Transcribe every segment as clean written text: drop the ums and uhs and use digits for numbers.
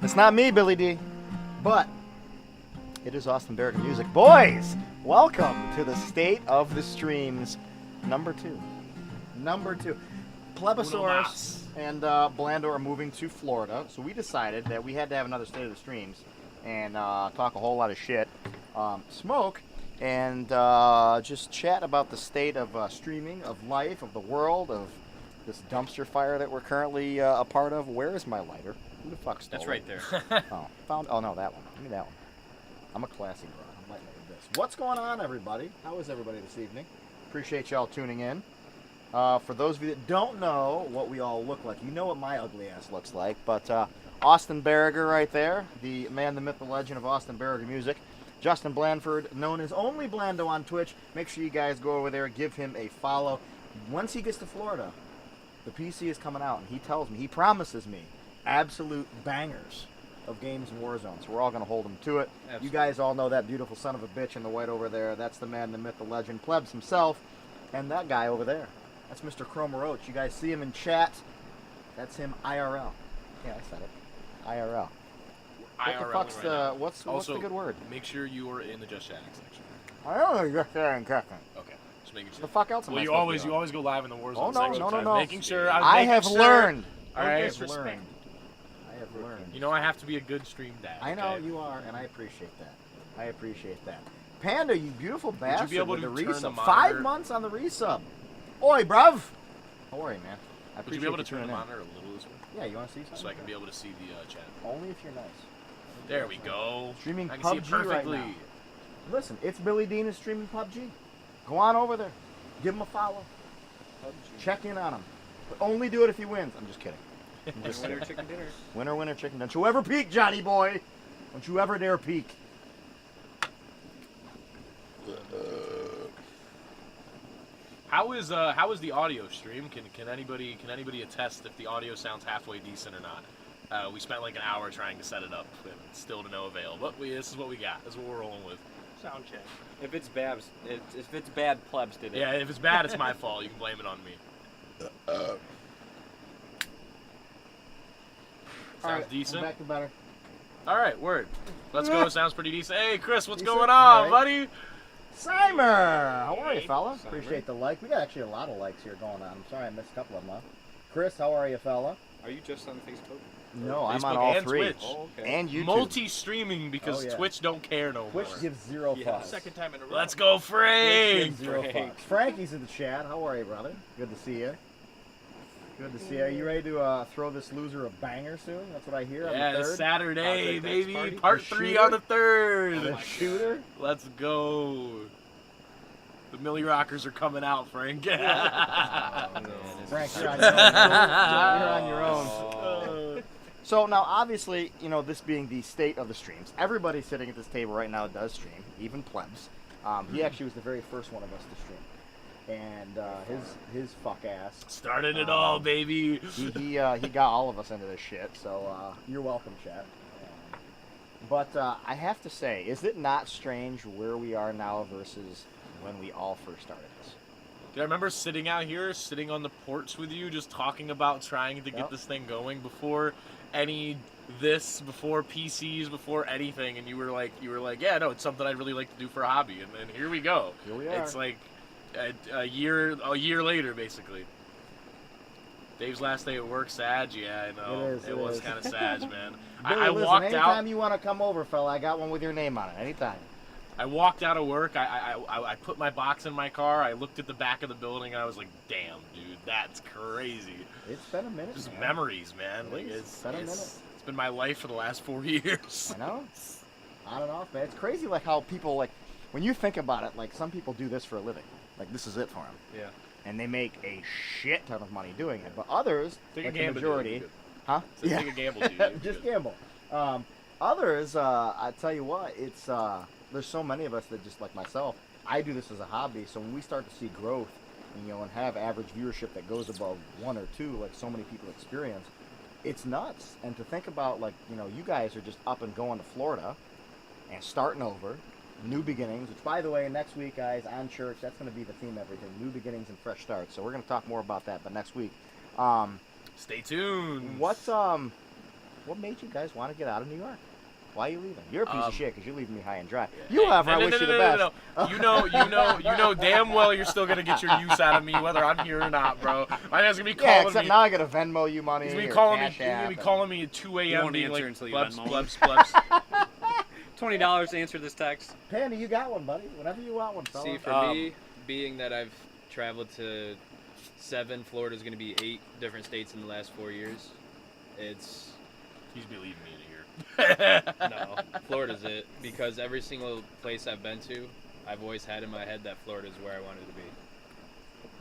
It's not me, Billy D, but it is Austin Barrigar Music. Boys, welcome to the State of the Streams, number 2. Plebisaurus and Blando are moving to Florida, so we decided that we had to have another State of the Streams and talk a whole lot of shit, smoke, and just chat about the state of streaming, of life, of the world, of this dumpster fire that we're currently a part of. Where is my lighter? Who the fuck stole That's right there. Oh, no, that one. Give me that one. I'm a classy bro. I'm lighting it with this. What's going on, everybody? How is everybody this evening? Appreciate y'all tuning in. For those of you that don't know what we all look like, you know what my ugly ass looks like, but Austin Barrigar right there, the man, the myth, the legend of Austin Barrigar Music. Justin Blandford, known as OnlyBlando on Twitch. Make sure you guys go over there, give him a follow. Once he gets to Florida, the PC is coming out, and he tells me, he promises me, absolute bangers of games in Warzone. So we're all going to hold him to it. Absolutely. You guys all know that beautiful son of a bitch in the white over there. That's the man, the myth, the legend, Plebs himself. And that guy over there, that's Mr. ChromaRoach. You guys see him in chat. That's him IRL. Yeah, I said it. IRL. What the fuck's the, what's the good word? Make sure you are in the Just Chatting section. I don't know just chatting. Okay, just making sure. The fuck else am I you always go live in the Warzone section. No. Making sure. I have learned. All right, I have learned. You know I have to be a good stream dad. I know you are, and I appreciate that. Panda, you beautiful bastard. Would you be able with to the turn the resub. monitor? 5 months on the resub. Oi, bruv. How are you, man? I Would you be able to turn the monitor a little this way? Yeah, you want to see something? So I can be able to see the chat. Only if you're nice. There we go. Streaming I can PUBG see it perfectly. right now. Listen, it's Billy Dean is streaming PUBG. Go on over there. Give him a follow. PUBG. Check in on him. But only do it if he wins. I'm just kidding. Winner chicken dinner. Winner chicken. Don't you ever peek, Johnny boy. Don't you ever dare peek. How is the audio stream? Can anybody attest if the audio sounds halfway decent or not? We spent like an hour trying to set it up, and still to no avail. But this is what we got. This is what we're rolling with. Sound check. If it's bad, Plebs did it. Yeah, if it's bad, it's my fault. You can blame it on me. Sounds decent. Back to better. All right, word. Let's go. Sounds pretty decent. Hey, Chris, what's going on, buddy? Simer! How are you, fella? Appreciate the like. We got actually a lot of likes here going on. I'm sorry I missed a couple of them, huh? Chris, how are you, fella? Are you just on Facebook? No, Facebook I'm on all and 3. Twitch. Oh, okay. And YouTube. Multi-streaming because Twitch don't care no Twitch more. gives 0 fucks. Second time in a row. Let's go, Frank! 0 fucks. Frankie's in the chat. How are you, brother? Good to see you. Good to see you. Are you ready to throw this loser a banger soon? That's what I hear. Yeah, on the it's 3rd. Saturday, Project X baby. party. Part The 3 shooter? on the 3rd. The shooter? Let's go. The Millie Rockers are coming out, Frank. Frank, you're on your own. You're on your own. So now, obviously, you know, this being the state of the streams, everybody sitting at this table right now does stream, even Plebs. He actually was the very first one of us to stream. And his fuck ass Started it all, baby. he got all of us into this shit. So you're welcome, chat. But I have to say, is it not strange where we are now versus when we all first started this? Dude, I remember sitting out here, sitting on the porch with you, just talking about trying to get this thing going before before PCs, before anything, and you were like, yeah, no, it's something I'd really like to do for a hobby, and then here we go. Here we are. It's like a year later, basically. Dave's last day at work, sad. Yeah, I know. It was kind of sad, man. Billy, I listen, walked anytime out. you want to come over, fella, I got one with your name on it. Anytime. I walked out of work. I put my box in my car. I looked at the back of the building. And I was like, "Damn, dude, that's crazy." It's been a minute. Just man. memories, man. Like it's been my life for the last 4 years. I know. On and off, man. It's crazy, like how people when you think about it, like some people do this for a living. Like this is it for them. Yeah. And they make a shit ton of money doing it. But others, Take like a the gamble, majority, dude. huh? So take a gamble, dude. Just gamble. Others, I tell you what, it's there's so many of us that just like myself. I do this as a hobby, so when we start to see growth, and have average viewership that goes above 1 or 2, like so many people experience, it's nuts. And to think about, you guys are just up and going to Florida and starting over, new beginnings. Which, by the way, next week, guys, on church, that's going to be the theme. Everything, new beginnings and fresh starts. So we're going to talk more about that, but next week. Stay tuned. What's What made you guys want to get out of New York? Why are you leaving? You're a piece of shit because you're leaving me high and dry. You, however, I wish you the best. No. You know damn well you're still gonna get your use out of me whether I'm here or not, bro. My man's gonna be calling except me. now I gotta Venmo you money. He's gonna be calling me at 2 a.m. being like, Plebs. $20 to answer this text. Pandy, you got one, buddy. Whenever you want one, fella. See, for me, being that I've traveled to 7, Florida's going to be 8 different states in the last 4 years. He's believing me in here. No, Florida's it. Because every single place I've been to, I've always had in my head that Florida's where I wanted to be.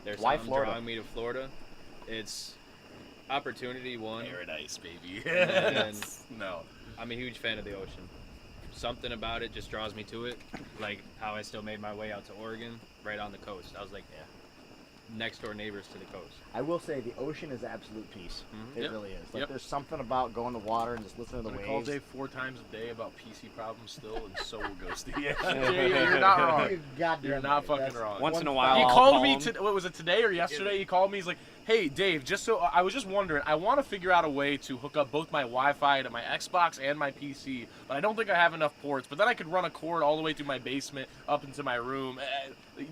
There's Why something Florida? drawing me to Florida. It's opportunity, one. Paradise, baby. And No. I'm a huge fan of the ocean. Something about it just draws me to it. Like how I still made my way out to Oregon, right on the coast. I was like, yeah, next door neighbors to the coast. I will say the ocean is absolute peace. Mhm. It Yep. really is. Like Yep. there's something about going to water and just listening to the I call waves. Dave 4 times a day about PC problems still, and so will Ghosty. You're not wrong. You goddamn You're not right. fucking That's wrong. Once in a while, He I'll called call me. him. What was it, today or yesterday? He called me. He's like, "Hey, Dave, just so I was just wondering. I want to figure out a way to hook up both my Wi-Fi to my Xbox and my PC, but I don't think I have enough ports. But then I could run a cord all the way through my basement up into my room,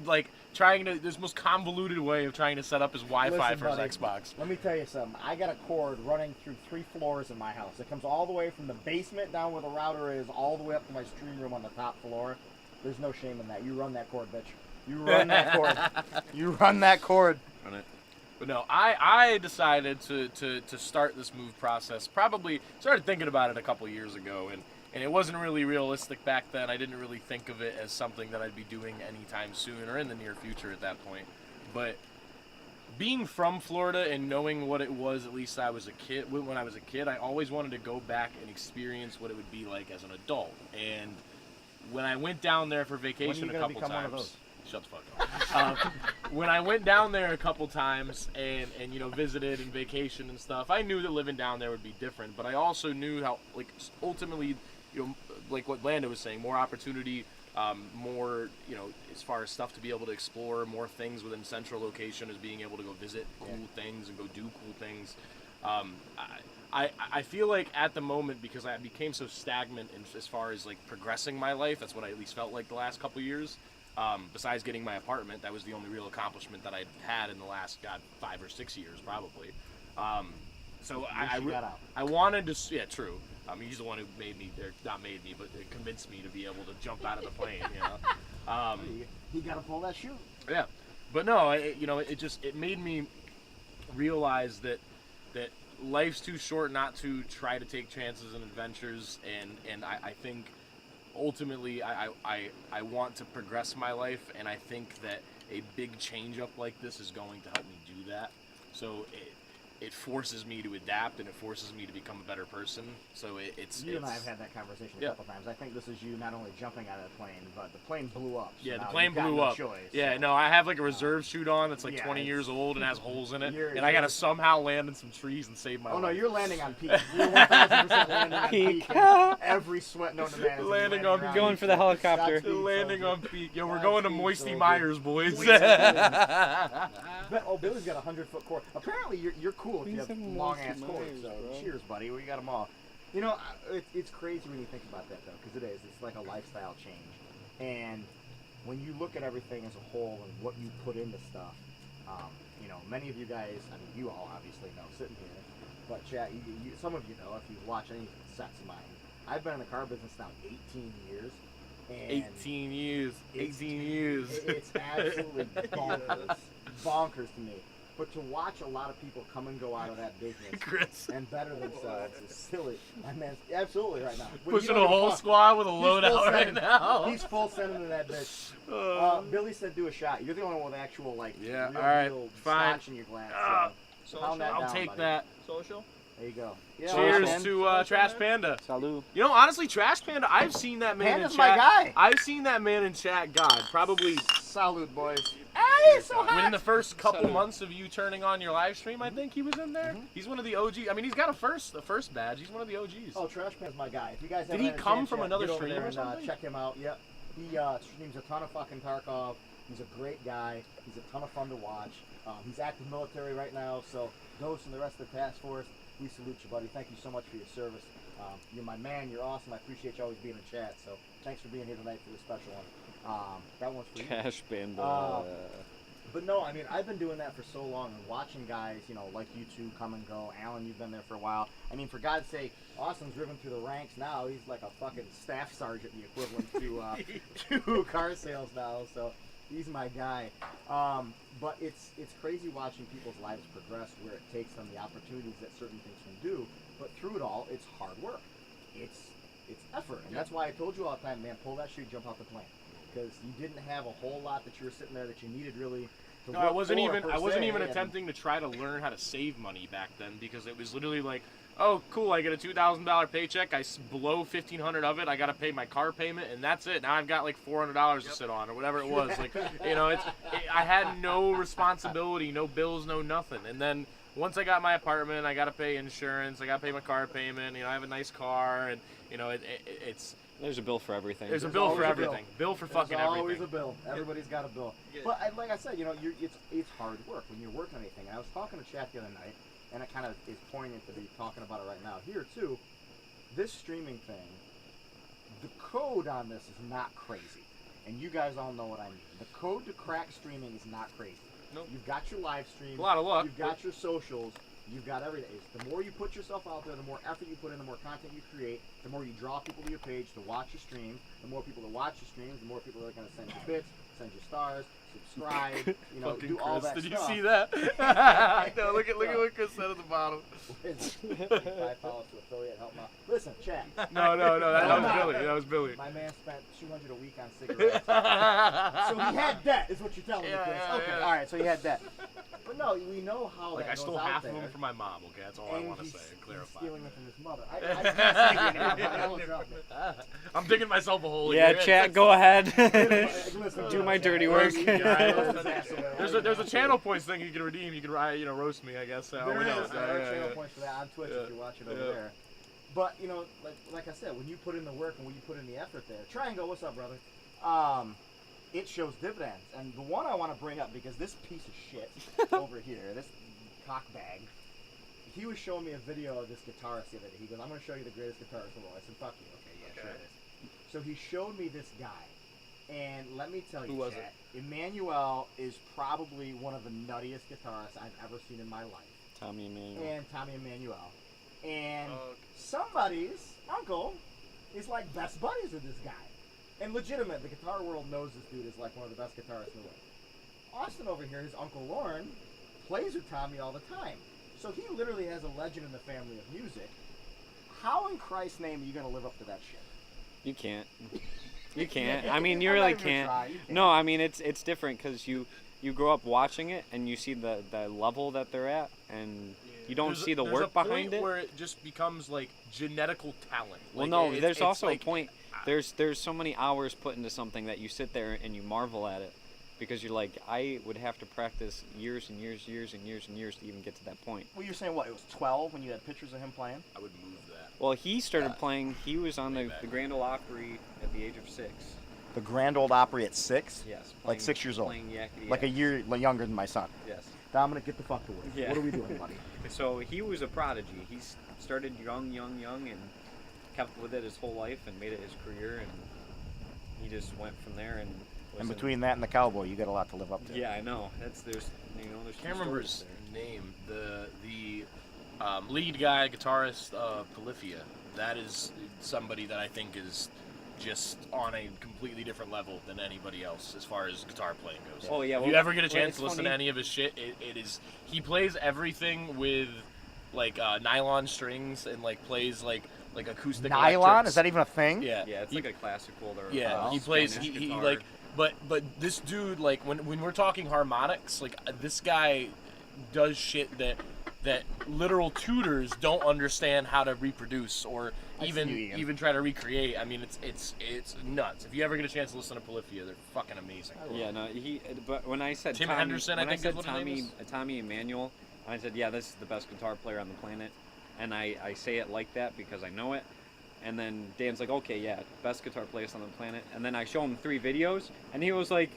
like trying to. This most convoluted way of trying to set up his Wi-Fi Listen, for his buddy, Xbox. Let me tell you something. I got a cord running through 3 floors in my house. It comes all the way from the basement down where the router is, all the way up to my stream room on the top floor. There's no shame in that. You run that cord, bitch. You run that cord. You run that cord. Run it. But no, I decided to start this move process. Probably started thinking about it a couple years ago, and it wasn't really realistic back then. I didn't really think of it as something that I'd be doing anytime soon or in the near future at that point. But being from Florida and knowing what it was, at least I was a kid. When I was a kid, I always wanted to go back and experience what it would be like as an adult. And when I went down there for vacation When are a you gonna couple become one of times. those? Shut the fuck up. When I went down there a couple times and visited and vacation and stuff, I knew that living down there would be different. But I also knew how ultimately, like what Lando was saying, more opportunity, more as far as stuff to be able to explore, more things within central location as being able to go visit cool things and go do cool things. I feel like at the moment, because I became so stagnant as far as like progressing my life, that's what I at least felt like the last couple years. Besides getting my apartment, that was the only real accomplishment that I'd had in the last 5 or 6 years, probably. So I wanted to, yeah, true. He's the one who made me, or not made me, but convinced me to be able to jump out of the plane. He got to pull that shoe. Yeah, but no, it made me realize that life's too short not to try to take chances and adventures, and I think. Ultimately, I want to progress my life, and I think that a big change up like this is going to help me do that. So it forces me to adapt, and it forces me to become a better person. So You and I have had that conversation a couple times. I think this is you not only jumping out of the plane, but the plane blew up. So yeah, the now plane you've got blew no up. Choice, yeah, so. no, I have like a reserve chute on that's like Yeah, 20 years old and has holes in it, You're- and I gotta somehow land in some trees and save my life. Oh no, you're landing on peak. You're 1000% landing on peak. Every sweat known to man is Landing on around Going peak. for the helicopter. Godspeed, landing soldier. on peak. Yo, we're Godspeed, going to Moisty soldier. Myers, boys. Oh, Billy's got a 100-foot cord. Apparently, you're cool if you have long ass cords. So cheers, buddy. We got them all. It's crazy when you think about that though, because it is. It's like a lifestyle change. And when you look at everything as a whole and what you put into stuff, many of you guys, I mean, you all obviously know sitting here, but chat, some of you know if you've watched any sets of mine. I've been in the car business now 18 years. And 18 years. 18 years. It's absolutely bonkers to me. But to watch a lot of people come and go out of that business Chris. and better themselves is silly. My man's absolutely right now. Pushing a whole squad with a loadout right now. He's full sending to that bitch. Billy said do a shot. You're the only one with actual Yeah, real all right, deal fine. scotch in your glass. So Social? pound that I'll down, take buddy. that. Social? There you go. Yeah, Cheers man. to Trash Panda. Salud. Honestly, Trash Panda, I've seen that man Panda's in my chat. guy. I've seen that man in chat, God, probably Salute, boys. Hey, so hot. within the first couple months of you turning on your live stream, I think he was in there. Mhm. He's one of the OGs. I mean, he's got a first badge. He's one of the OGs. Oh, Trash Pan's my guy. If you guys Did haven't he had a come chance from yet, another get over stream there or and, something? check him out. Yep. He streams a ton of fucking Tarkov. He's a great guy. He's a ton of fun to watch. He's active military right now, so Ghost and the rest of the task force, we salute you, buddy. Thank you so much for your service. You're my man. You're awesome. I appreciate you always being in chat. So thanks for being here tonight for this special one. That one's for you. Cash band. But no, I mean, I've been doing that for so long and watching guys, you know, like you two come and go. Alan, you've been there for a while. I mean, for God's sake, Austin's driven through the ranks now. He's like a fucking staff sergeant, the equivalent to car sales now. So he's my guy. But it's crazy watching people's lives progress where it takes them the opportunities that certain things can do. But through it all, it's hard work. It's effort. And that's why I told you all the time, man, pull that shit, jump off the plane. Because you didn't have a whole lot that you were sitting there that you needed really to No, work I wasn't for, even. per I wasn't se, even and- attempting to try to learn how to save money back then because it was literally like, oh, cool, I get a $2,000 paycheck. I blow $1,500 of it. I got to pay my car payment, and that's it. Now I've got like $400 to sit on or whatever it was. Like, you know, I had no responsibility, no bills, no nothing. And then once I got my apartment, I got to pay insurance. I got to pay my car payment. You know, I have a nice car, and you know, it's. There's a bill for everything. There's a There's bill for always a everything. Bill for fucking There's everything. always a bill. Everybody's got a bill. But like I said, you know, it's hard work when you're working anything. And I was talking to Chad the other night, and it kind of is poignant to be talking about it right now. Here too, this streaming thing, the code on this is not crazy, and you guys all know what I mean. The code to crack streaming is not crazy. Nope. You've got your live stream. A lot of luck. You've got your socials. You've got everything. The more you put yourself out there, the more effort you put in, the more content you create, the more you draw people to your page to watch your stream. The more people that watch your streams, the more people that are going to send you bits, send you stars, subscribe, you know, Fucking do all Chris, that did stuff. you see that? No, look at what Chris said at the bottom. $5 to affiliate, help him out. Listen, chat. No, that was Billy. That was Billy. My man spent $200 a week on cigarettes. So he had debt, is what you're telling me, Yeah, Chris. yeah, Okay, yeah. all right, so he had debt. But no, we know how Like that I stole goes out half of there. them from my mom. Okay, that's all I And want to he's- say and he's clarify. stealing them from his mother. I can't say your name, but I won't drop it. I'm digging myself a hole. Yeah, here. chat, go ahead. Listen, Do my chat. dirty Where work. you guys- There's a channel points thing you can redeem. You can roast me, I guess. There who is. knows? There are Yeah, channel yeah. points for that on Twitch Yeah. if you're watching over Yeah. there. But you know, like I said, when you put in the work and when you put in the effort there, Triangle, what's up, brother? It shows dividends. And the one I want to bring up because this piece of shit over here, this cockbag, he was showing me a video of this guitarist the other day. He goes, "I'm going to show you the greatest guitarist in the world." I said, "Fuck you." Okay, yeah, sure it is. So he showed me this guy. And let me tell you, Who was chat, Emmanuel is probably one of the nuttiest guitarists I've ever seen in my life. Tommy Emmanuel. And Tommy Emmanuel. And somebody's uncle is like best buddies with this guy. And legitimate, the guitar world knows this dude is like one of the best guitarists in the world. Austin over here, his Uncle Lauren, plays with Tommy all the time. So he literally has a legend in the family of music. How in Christ's name are you going to live up to that shit? You can't. You can't. I mean, you I'm not really even gonna can't. try. You can't. No, I mean it's different because you grow up watching it and you see the level that they're at and you don't see the There's work a point behind it. where it just becomes like genetical talent. Well, Like, no, it's- there's it's also like, a point. There's so many hours put into something that you sit there and you marvel at it because you're like, I would have to practice years and years and years and years to even get to that point. Well, you're saying what? It was 12 when you had pictures of him playing? I would move that. Well, he started playing. He was on the Grand Ole Opry at the age of 6. The Grand Old Opry at 6? Yes. Like 6 years old? Playing yakety Like a yak. year younger than my son. Yes. Dominic, get the fuck to work. Yeah. What are we doing, buddy? So he was a prodigy. He started young, and kept with it his whole life and made it his career, and he just went from there. And was And in- between that and the Cowboy, you got a lot to live up to. yeah, I know. There's I can't remember his stories there. name. The lead guy, guitarist, Polyphia. That is somebody that I think is just on a completely different level than anybody else as far as guitar playing goes. Oh yeah. If well, you ever get a well, chance it's to listen funny. to any of his shit, it is he plays everything with like nylon strings and like plays like acoustic Nylon? electrics. Is that even a thing? Yeah. Yeah, it's He- like a classical or yeah, he plays. He guitar. like, but this dude like when we're talking harmonics, like this guy does shit that literal tutors don't understand how to reproduce or I see you, Ian. even try to recreate. I mean, it's nuts. If you ever get a chance to listen to Polyphia, they're fucking amazing. Yeah, no, he. But when I said Tim Tommy, Henderson, I when think said is what his name Tommy Emmanuel, I said, yeah, this is the best guitar player on the planet, and I say it like that because I know it. And then Dan's like, okay, yeah, best guitar player on the planet. And then I show him 3 videos, and he was like,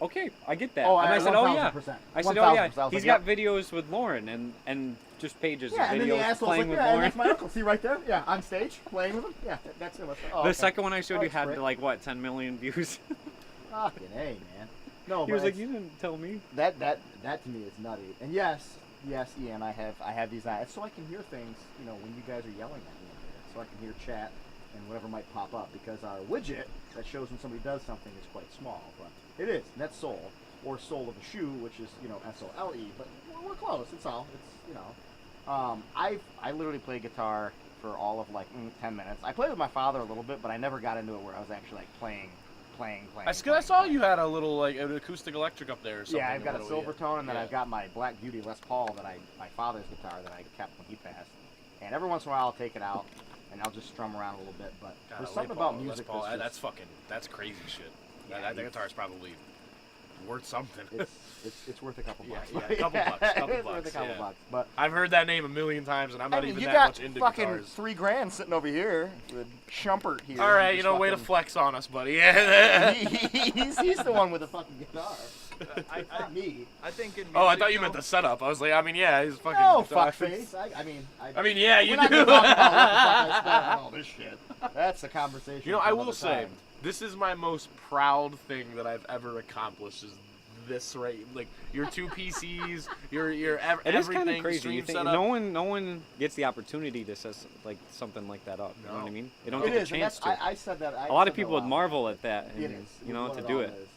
okay, I get that. Oh, and I said, oh yeah. 1000%. I said, oh yeah. 1000%. I was He's like, got videos with Lauren, and just pages Yeah, of and then the videos asshole's playing like, with yeah, and Lauren. that's my uncle. See right there? Yeah, on stage, playing with him. Yeah, that's him. Oh, The okay. second one I showed you That's had great. like what 10 million views. Fucking A, man. No, He but was like, it's- you didn't tell me. that to me is nutty. And yes, Ian, I have these eyes so I can hear things. You know, when you guys are yelling at me, so I can hear chat and whatever might pop up because our widget that shows when somebody does something is quite small, but it is. And that's sole or sole of a shoe, which is SOLE. But we're close. It's all. It's I literally played guitar for all of like 10 minutes. I played with my father a little bit, but I never got into it where I was actually like playing. I saw you had a little like an acoustic electric up there or something. Yeah, I've got a little, Silvertone, and then yeah. I've got my Black Beauty Les Paul my father's guitar that I kept when he passed. And every once in a while I'll take it out and I'll just strum around a little bit. But God, there's Les something Paul, about Les music Paul, that's just, that's crazy shit. Yeah, that guitar is probably worth something. it's worth a couple bucks. Yeah, a couple bucks, couple it's bucks, worth a couple yeah. bucks. But I've heard that name a million times, and I'm not I mean, even you that got much into fucking guitars. $3,000 sitting over here with Shumpert here. All right, Just way to fucking- flex on us, buddy. Yeah. he's the one with the fucking guitar. Not me. I think in music, Oh, I thought you though, meant the setup. I was like, I mean, yeah, he's fucking. No, guitar. fuckface. I mean, yeah, you we're not do. gonna talk about what the fuck I spent on all this shit. That's a conversation. You know, for I another will say, time. this is my most proud thing that I've ever accomplished. Is this right? Like your two PCs, your It is everything, kind of crazy. stream You think setup. no one gets the opportunity to set like something like that up. You know what I No. mean? They don't It get is, the and chance that's, to. I said that. A lot of people would marvel at that, and It is. you know, what to do all it. is.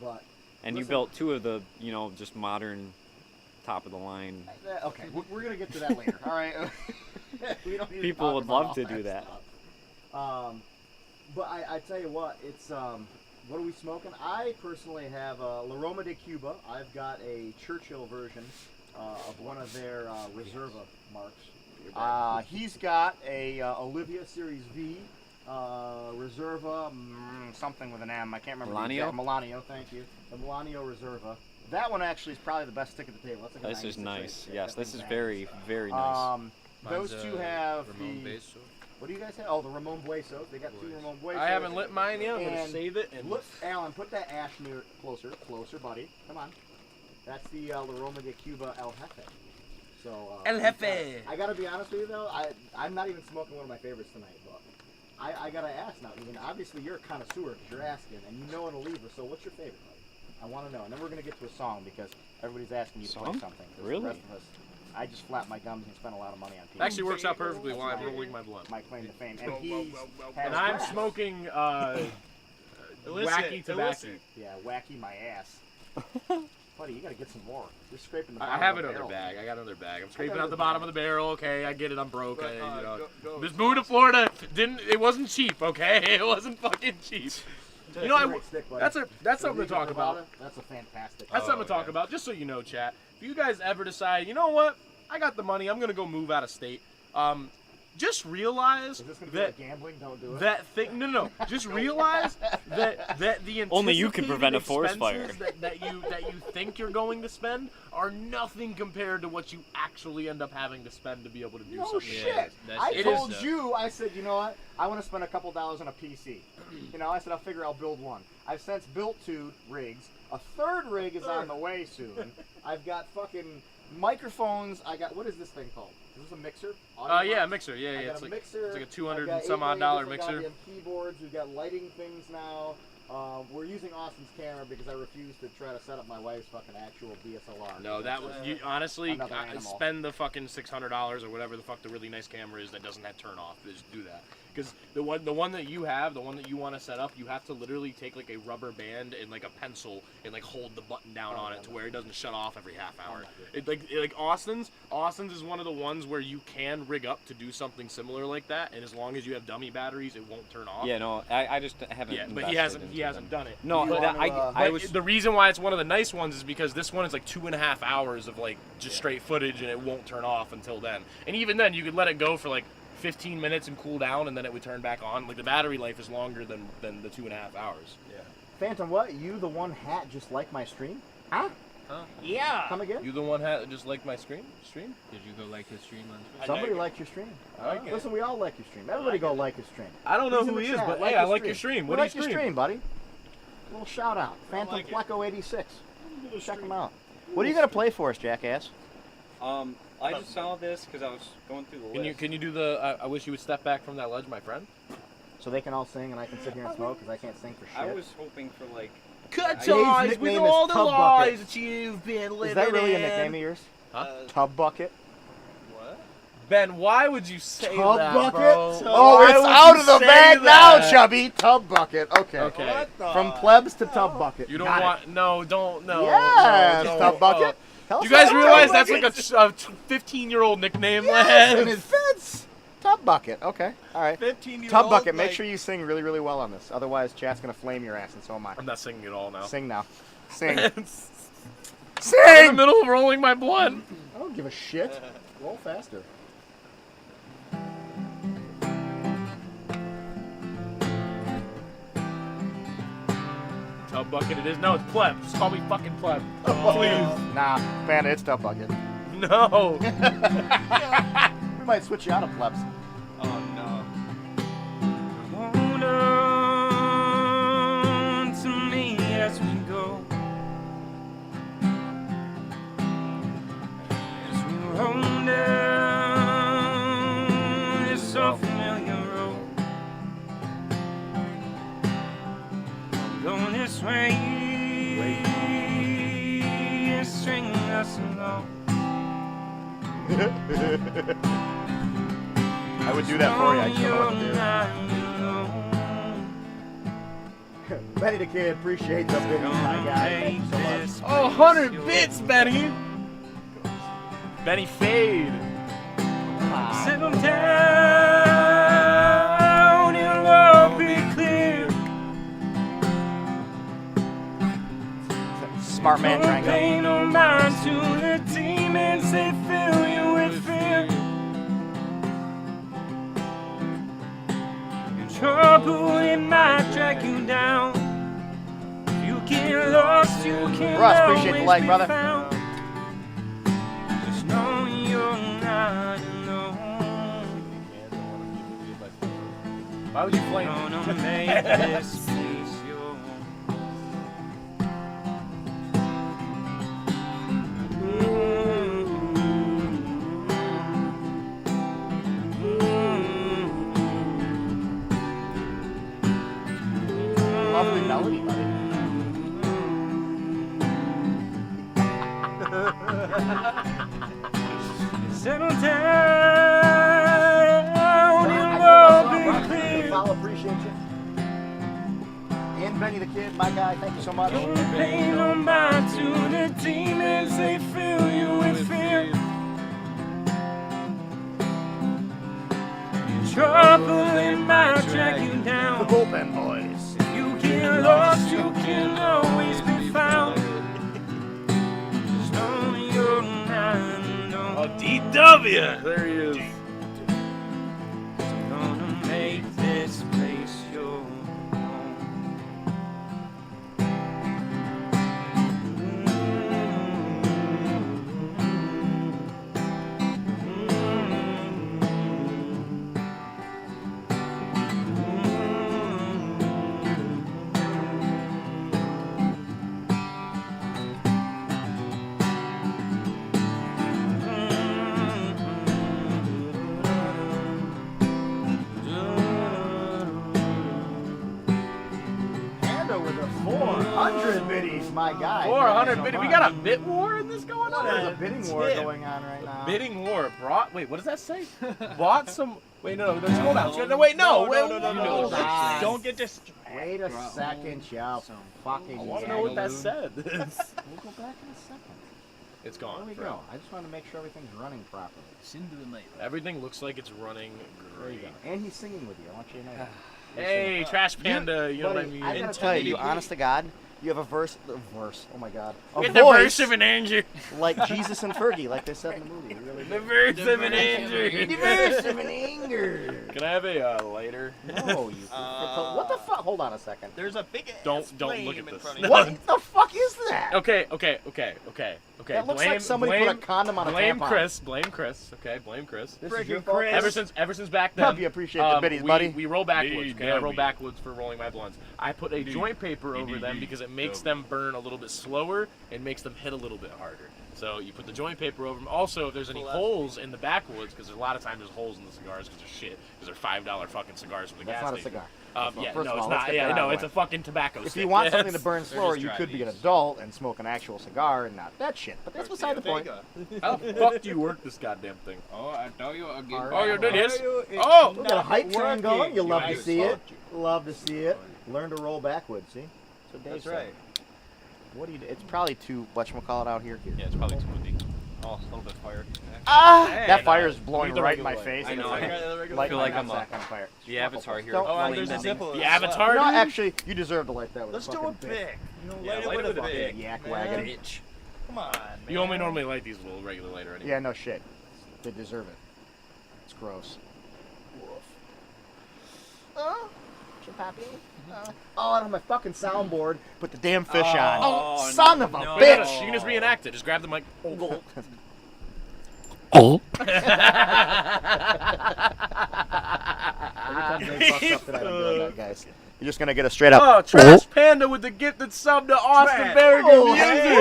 But And you listen, built two of the, just modern, top of the line. Okay, we're gonna get to that later. All right. We don't need People talk would about love all to do that. stuff. But I tell you what, it's what are we smoking? I personally have La Roma de Cuba. I've got a Churchill version of one of their Reserva marks. He's got a Olivia Series V Reserva, something with an M. I can't remember. Milanio? Milanio, thank you. The Milanio Reserva. That one actually is probably the best stick at the table. That's like a This is 96 nice. rated stick. Yes, That this thing's is badass. very, very nice. Those Mine's, two have Ramon the. Beso. What do you guys have? Oh, the Ramon Buesos. They got two Ramon Buesos. I haven't lit mine yet. I'm gonna And save it and Look, Alan, put that ash near closer, buddy. Come on. That's the La Roma de Cuba El Jefe. So. El Jefe. I gotta be honest with you though. I'm not even smoking one of my favorites tonight, but I gotta ask now. I mean, obviously you're a connoisseur because you're asking, and you know it'll leave us. So what's your favorite, buddy? I want to know, and then we're gonna get to a song because everybody's asking you to play Song? something. 'Cause Really? The rest of us, I just flapped my gums and spent a lot of money on people. actually works out perfectly while I'm rolling my blunt. My claim to fame, and he's has And I'm grass. smoking Illicit, wacky tobacco. illicit. Yeah, wacky my ass. Buddy, you gotta get some more. You're scraping the I bottom have of the another barrel. bag. I got another bag. I'm scraping another out the bottom bag. of the barrel. Okay, I get it. I'm broke. But, go- This move to Florida it wasn't cheap. Okay, it wasn't fucking cheap. You know, That's a great stick, buddy. that's The something to Liga talk about. Privada, That's a fantastic. That's something to talk yeah. about. Just so you know, chat. If you guys ever decide, you know what, I got the money. I'm gonna go move out of state. Just realize Is this gonna be that like gambling? Don't do it. that thing. No. Just realize that the Only you can prevent a anticipated forest fire. expenses that you think you're going to spend are nothing compared to what you actually end up having to spend to be able to do No something. shit. that's- I it told is, you. I said, you know what? I want to spend a couple dollars on a PC. You know, I said I'll figure I'll build one. I've since built 2 rigs. A third rig is on the way soon. I've got fucking microphones. I got, what is this thing called? Is this a mixer? Audio Yeah, box? mixer. Yeah, I yeah. got It's a like mixer. it's like a I've 200 got and some 8 odd dollar different mixer. goddamn keyboards. We've got lighting things now. We're using Austin's camera because I refuse to try to set up my wife's fucking actual DSLR. No, that was you, honestly. Another animal. Spend the fucking $600 or whatever the fuck the really nice camera is that doesn't have turn off. Just do that. Because the one that you have, the one that you want to set up, you have to literally take like a rubber band and like a pencil and like hold the button down on it to where it doesn't shut off every half hour. It like Austin's is one of the ones where you can rig up to do something similar like that, and as long as you have dummy batteries, it won't turn off. Yeah, no, I just haven't. Yeah, but invested he into hasn't them. done it. No, You that, wanna, I But was. the reason why it's one of the nice ones is because this one is like 2.5 hours of like just straight footage, and it won't turn off until then. And even then, you could let it go for like 15 minutes and cool down, and then it would turn back on. Like the battery life is longer than the 2.5 hours. Yeah. Phantom, what? You the one hat just like my stream? Huh? Huh? Yeah. Come again? You the one that just liked my stream? Did you go like his stream on Twitch? Somebody liked your stream. I like it. Listen, we all like your stream. Everybody go like his stream. I don't know He's in who the he is, chat. but Like hey, I his like your stream. We What do you like your stream? stream, buddy. Little shout out. Phantom like it. Pleco 86. Check him out. What are you gonna play for us, jackass? I just saw this because I was going through the list. Can you do the? I wish you would step back from that ledge, my friend. So they can all sing and I can sit here and smoke because I can't sing for shit. I was hoping for like. Cut His ties with nickname all is the Tub lies Bucket. that you've been living Is that really a in. nickname of yours? Huh? Tub Bucket? What? Ben, why would you say Tub that, Bucket? bro? Oh, Why it's would out you of the say bag that? now, Chubby. Tub Bucket. Okay. Okay. What the? From Plebs to Tub Bucket. You don't Got it. want? No, don't. No. Yes, no, Tub Bucket. Tell Do us you guys about realize Tub that's Bucket. like a 15-year-old nickname? Yes, and it fits. Tub Bucket. Okay. All right. 15-year-old. Tub Bucket. Make sure you sing really, really well on this. Otherwise, chat's gonna flame your ass, and so am I. I'm not singing at all now. Sing now. Sing. I'm in the Sing. middle of rolling my blunt. I don't give a shit. Roll faster. Tub Bucket it is. No, it's Pleb. Just call me fucking Pleb. Please. Nah, Panda, it's Tub Bucket. No. We might switch you out of Plebs. Oh no. Hold on to me as we go. As we roll down this so familiar road. Going this way, and stringing us along. I would do that for you. I just don't know what to do. Benny the Kid, appreciate the video, my guy. Thank you so much. Oh, 100 bits, Benny. Benny Fade. Settle down, it'll all be clear. Smart man Don't triangle. pay no mind to the demons, they fill you with fear. In trouble, it might drag you down. If you get lost, you can Russ, appreciate the always like, be brother. found. Just know you're not alone. Why would you flame Gonna make this place your home. Lovely melody, buddy. Settle down, it'll all be clear. Follow, appreciate you. And Benny the Kid, my guy, thank you so much. Don't pay no mind to the demons, they fill you with fear. In trouble, it might drag you The down. Bullpen Boys. If you get lost, you can always be found. Just know you're not Oh, alone. DW. There he is. Gonna make this place your home. Panda with the 400 biddies, my guy. 400 Thank bit. you so We much. got a bit war in this going on. There's a bidding war Tip. going on right now. Bidding war. Brought. Wait, what does that say? Bought some. Wait, no. There's go down. No, wait, no. No, wait, no, no, no, hold no. on. Don't get distracted. Wait a second, y'all. Fucking I want to know what that said. We'll go back in a second. It's There gone. we go. I just want to make sure everything's running properly. Everything looks like it's running There you great. go. And he's singing with you. I want you to know that. Hey, Trash Panda. You know what I Buddy, mean? I gotta tell you, honest to God, you have a verse. Oh my God. A Get the voice verse of an angel. like Jesus and Fergie, like they said in the movie. You really The do. verse of an angel. The verse of an anger. Can I have a lighter? No, you. What the fuck? Hold on a second. There's a big ass Don't flame look at in this. front No. of What the fuck is that? Okay. That looks like somebody put a condom on a Blame tampon. Chris. Blame Chris. Okay, blame Chris. This is Friggin' your fault. Chris. Ever since back then. Hope you appreciate the biddies, buddy. We roll backwards. Okay, I roll BW. backwards for rolling my blunts. I put a joint paper over them because it makes them burn a little bit slower and makes them hit a little bit harder. So you put the joint paper over them. Also, if there's any holes in the backwoods, because there's a lot of times there's holes in the cigars because they're shit, because they're $5 fucking cigars from the That's gas not a station. cigar. Yeah, First no, of it's all, let's not. get Yeah, that out no, of the it's a way. fucking tobacco If stick. you want Yeah, something to it's- burn slower, just you try could be an these. adult and smoke an actual cigar and not that shit. But that's beside the point. How the fuck do you work this goddamn thing? Oh, I tell you again. All Oh, you did right. this? Oh! We got a hype train going. You love to I see it. told you. Love to see it. Learn to roll backwards. See? So Dave That's said. right. What do you do? It's probably too whatchamacallit out here. Yeah, it's probably too windy. Oh, a little bit fire. Ah! Hey, that no, fire is blowing leave the right in my regular face. I know. It's I like feel like my I'm nutsack on fire. The Avatar here. Don't- Oh, there's a Flaming. zipper. The Avatar, No, dude? actually, you deserve to light that with Let's a do fucking it big. You know, Yeah, light it light with it a with a big. big. yak man. wagon. Bitch. Come on, man. You only normally light these little regular later anyway. Yeah, no shit. They deserve it. It's gross. Oh, I don't have my fucking soundboard. Put the damn fish on. Oh, Son of a no. bitch! You can just reenact it. Just grab the mic. Every time Dave fucks up tonight, I'm doing that, guys. You're just gonna get a straight up. Oh, Trash Panda with the gifted sub to Austin Barrigar Oh, Music. hey.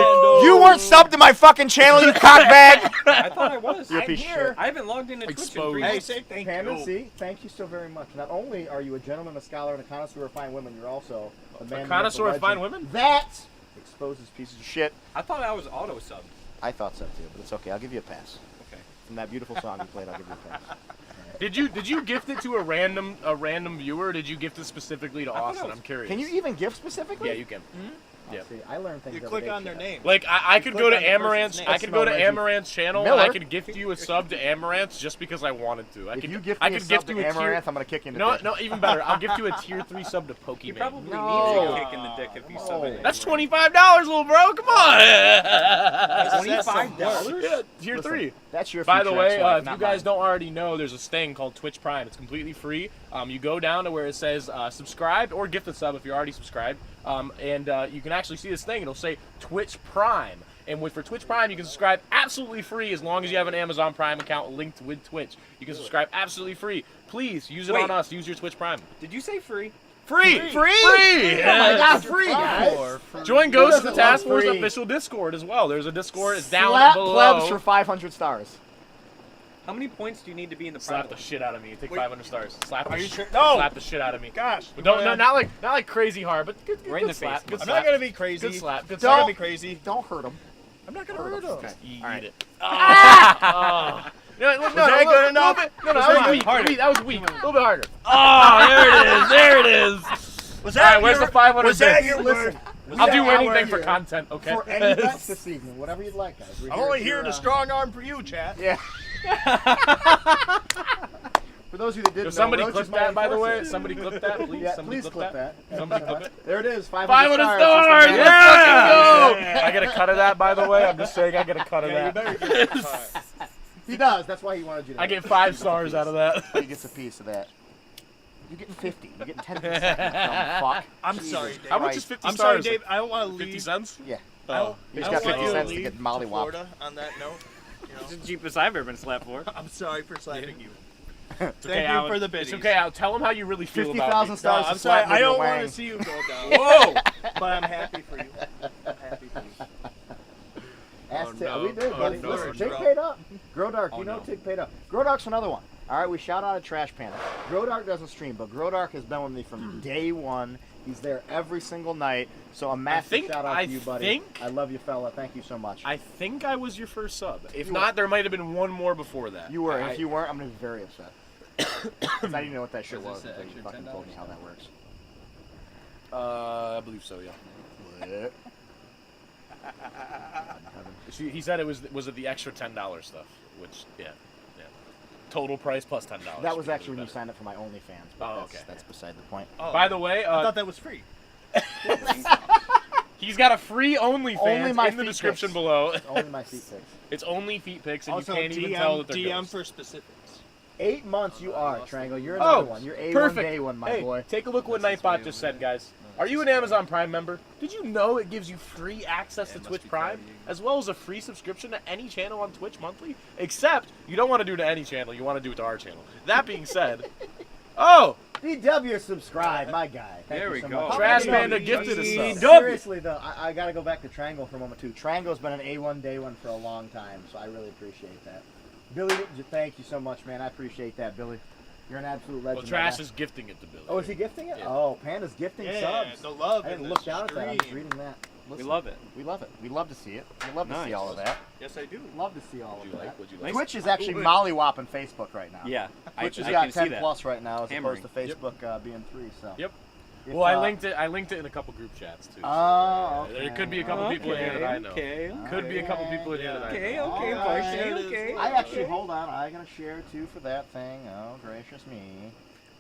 You weren't subbed to my fucking channel, you cockbag! I thought I was. You're a piece of shit. I haven't logged into Twitch in Exposed. 3 Hey, months. say thank Panda, you. see, thank you so very much. Not only are you a gentleman, a scholar, and a connoisseur of fine women, you're also a man. A connoisseur of fine women? That exposes pieces of shit. I thought I was auto subbed. I thought so too, but it's okay. I'll give you a pass. Okay. From that beautiful song you played, I'll give you a pass. Did you gift it to a random viewer? Or did you gift it specifically to Austin? I'm curious. Can you even gift specifically? Yeah, you can. Yeah. See, I learned things You every click day, on their Chad. name. Like I could Click go to on the person's Amaranth's. name. I could go to Reggie. Amaranth's channel and I Miller. could gift you a sub to Amaranth's just because I wanted to. If you gift I me a could sub gift to you a tier. Amaranth, I'm gonna kick you in the No, dick. no, even better. I'll gift you a tier 3 sub to He Pokemon. probably No. needs a kick in the dick if you sub it. That's $25, little bro. Come on. $25? Yeah, tier 3. That's your By the future way, ex-wife, if not you guys mine. don't already know, there's this thing called Twitch Prime. It's completely free. You go down to where it says subscribe or gift a sub if you're already subscribed, and you can actually see this thing. It'll say Twitch Prime. And for Twitch Prime, you can subscribe absolutely free as long as you have an Amazon Prime account linked with Twitch. You can subscribe absolutely free. Please use it Wait. on us. Use your Twitch Prime. Did you say free? Free! Free? Free! Oh my God, free, guys! Join Ghost of the doesn't love Task Force free? official Discord as well. There's a Discord. It's down Slap below. Plebs for 500 stars. How many points do you need to be in the Slap private? the shit out of me. Take Wait. 500 stars. Slap the Are you sh- sure? No! Slap the shit out of me. Gosh. But don't, no, not like crazy hard, but good, Right in good the slap. face. Good I'm slap. not gonna be crazy. Good slap. Good I'm not gonna slap. be crazy. Don't hurt him. I'm not gonna Hurt hurt him. him. Okay. Eat All right. it. Oh. No, no, that good enough? No, Was that that was weak. harder? That was weak. A little bit harder. Oh, there it is. There it is. Was All right, where's the 500 Was that bits? your word? I'll do Yeah, anything we're for here. content, okay? For any bets this evening, whatever you'd like, guys. We're I'm only to, here to strong arm for you, chat. Yeah. For those of you that didn't If somebody know, Roach clip is my that, by the way. enforcer. Somebody clip that, please. Yeah, Somebody please clip that. Somebody clip it. There it is, 500 500 stars. stars! Just Let's fucking Yeah. go! I get a cut of that, by the way. I'm just saying I get a cut of Yeah, you that. better get it. He does. That's why he wanted you to. I get 5 stars out of that. He gets a piece of that. You're getting 50. You're getting 10%. You dumb fuck. I'm Jesus sorry, Dave. How much Christ. is 50 I'm sorry, stars? Dave. I don't want to 50 leave. cents? Yeah. Oh. He's I got don't 50 want you to cents to leave get mollywop. Florida on that note. You It's know, the cheapest I've ever been slapped for. I'm sorry for slapping you. It's Thank you for the It's biddies. okay, Al. Tell them how you really feel about 50,000 me. No, stars. I'm to sorry. slap I me don't in the want wang. to see you go down. Whoa! But I'm happy for you. I'm happy for you. Ask Oh, Tig. no. We did, Oh, buddy. no. Listen, Tig Bro. paid up. Grow Dark, Oh, you know no. Tig paid up. Grow Dark's another one. All right, we shout out at Trash Panda. Grow Dark doesn't stream, but Grow Dark has been with me from day one. He's there every single night. So a massive think- shout out I to you, buddy. think- I love you, fella. Thank you so much. I think I was your first sub. If You not, there might have been one more before that. You were. I- If you weren't, I'm gonna be very upset. 'Cause I didn't know what that shit Was was this until the you extra fucking told me $10 how that works. I believe so, yeah. What? He said it was it the extra $10 stuff, which yeah. Total price plus $10. That was would be actually when you better. signed up for my OnlyFans. But Oh, that's, okay. that's beside the point. Oh, By the way, I thought that was free. he's got a free OnlyFans Only my in the feet description pics. below. Only my feet pics. It's only feet pics, and Also, you can't even tell that they're DM ghosts. for specifics. 8 months you are, lost Triangle. it. You're another Oh, one. You're A1 perfect. day one, my Hey, boy. take a look what That's Nightbot way just over said, there. guys. Are you an Amazon Prime member? Did you know it gives you free access to It must Twitch be Prime, Prime. as well as a free subscription to any channel on Twitch monthly? Except you don't want to do it to any channel, you want to do it to our channel. That being said, oh, DW subscribe, my guy. Thank There you we so go. much. Trash No, Panda no, gifted us some. Seriously though, I gotta go back to Triangle for a moment too. Triangle's been an A1 day one for a long time, so I really appreciate that. Billy, thank you so much, man. I appreciate that, Billy. You're an absolute legend. Well, Trash my guy. is gifting it to Billy. Oh, is he gifting it? Yeah. Oh, Panda's gifting Yeah, subs. the love I in didn't the look down at that. I'm just stream. reading that. We Listen, love it. We love it. We love to see it. We love to see Nice. all of that. Yes, I do. Love to see all Would of you that. like? Would you like? Twitch is actually mollywopping Facebook right now. Yeah, Twitch has I got can see 10 that. plus right now as Hammering. opposed to Facebook being 3. So. Yep. If, Well, I linked it in a couple group chats too. Oh, There could be a couple people in here that I know. Okay. Could be a couple people in here that I know. Okay. All right. Okay. I actually hold on. I gotta share too for that thing. Oh, gracious me!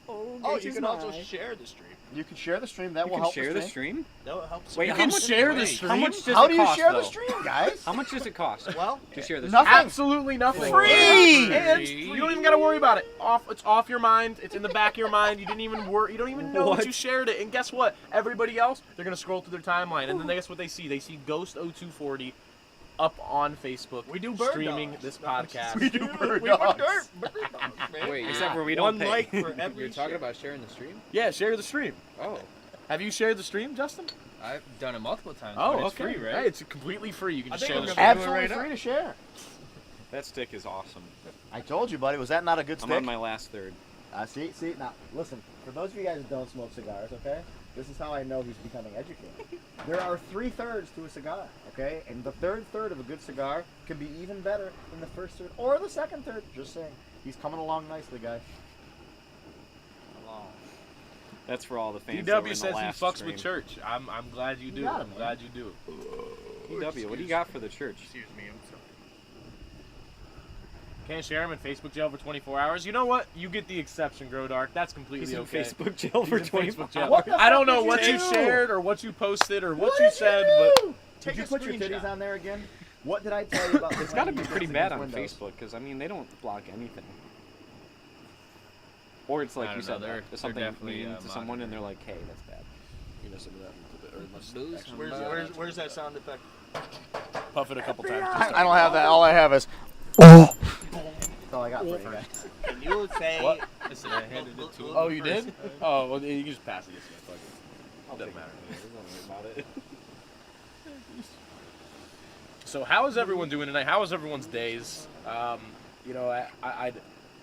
Oh, you can also share the stream. You can share the stream. That You will can help share the stream. That will help. Wait, You how can much- share the wait, stream. How much does How it do you cost, share though? the stream, guys? How much does it cost Well, to share the nothing. stream? Absolutely nothing. Free! And you don't even gotta worry about it. It's off your mind. It's in the back of your mind. You didn't even worry. You don't even know What? that you shared it. And guess what? Everybody else, they're gonna scroll through their timeline, and then guess what they see? They see Ghost 0240 up on Facebook. we do bird streaming dogs. this podcast. We do bird We dogs. bird dogs, man. Wait, Except for we One don't pay. like for every. You're talking share. about sharing the stream? Yeah, share the stream. Oh, Have you shared the stream, Justin? I've done it multiple times. Oh, but it's okay. free, right? Hey, it's completely free. You can I just think share I'm the gonna stream. do it Absolutely right free to share. That stick is awesome. I told you, buddy. Was that not a good I'm stick? on my last third. See. Now, listen. For those of you guys that don't smoke cigars, okay, this is how I know he's becoming educated. There are 3/3 to a cigar, okay, and the third of a good cigar can be even better than the first third or the second third. Just saying. He's coming along nicely, guys. That's for all the fans. that were DW in the says he last fucks stream. with church. I'm glad you do. got it, I'm man. glad you do. DW, what do you got for the church? Excuse me, I'm sorry. Can't share him in Facebook jail for 24 hours. You know what? You get the exception, Grow Dark. That's completely He's in okay. Facebook jail for He's in 24 Facebook jail. hours. What the I don't fuck know did what you you do? shared or what you posted or what What you did said, do? but Did Take you a put your titties screenshot. on there again? What did I tell you about? It's got to be pretty bad on Facebook because I mean they don't block anything. Or it's like I you don't know, said, they're there's something definitely, mean to someone and monitoring. they're like, hey, that's bad. you know, some of that a little bit, or let's Booze? actually Where's that sound effect? puff it a couple times. I don't have that. All I have is. That's all I got for you guys. And you would say. What? Listen, I handed it to him. Oh, you did? Oh, well, you can just pass it. This way. Fuck it. Doesn't matter. So how is everyone doing tonight? How was everyone's days? You know,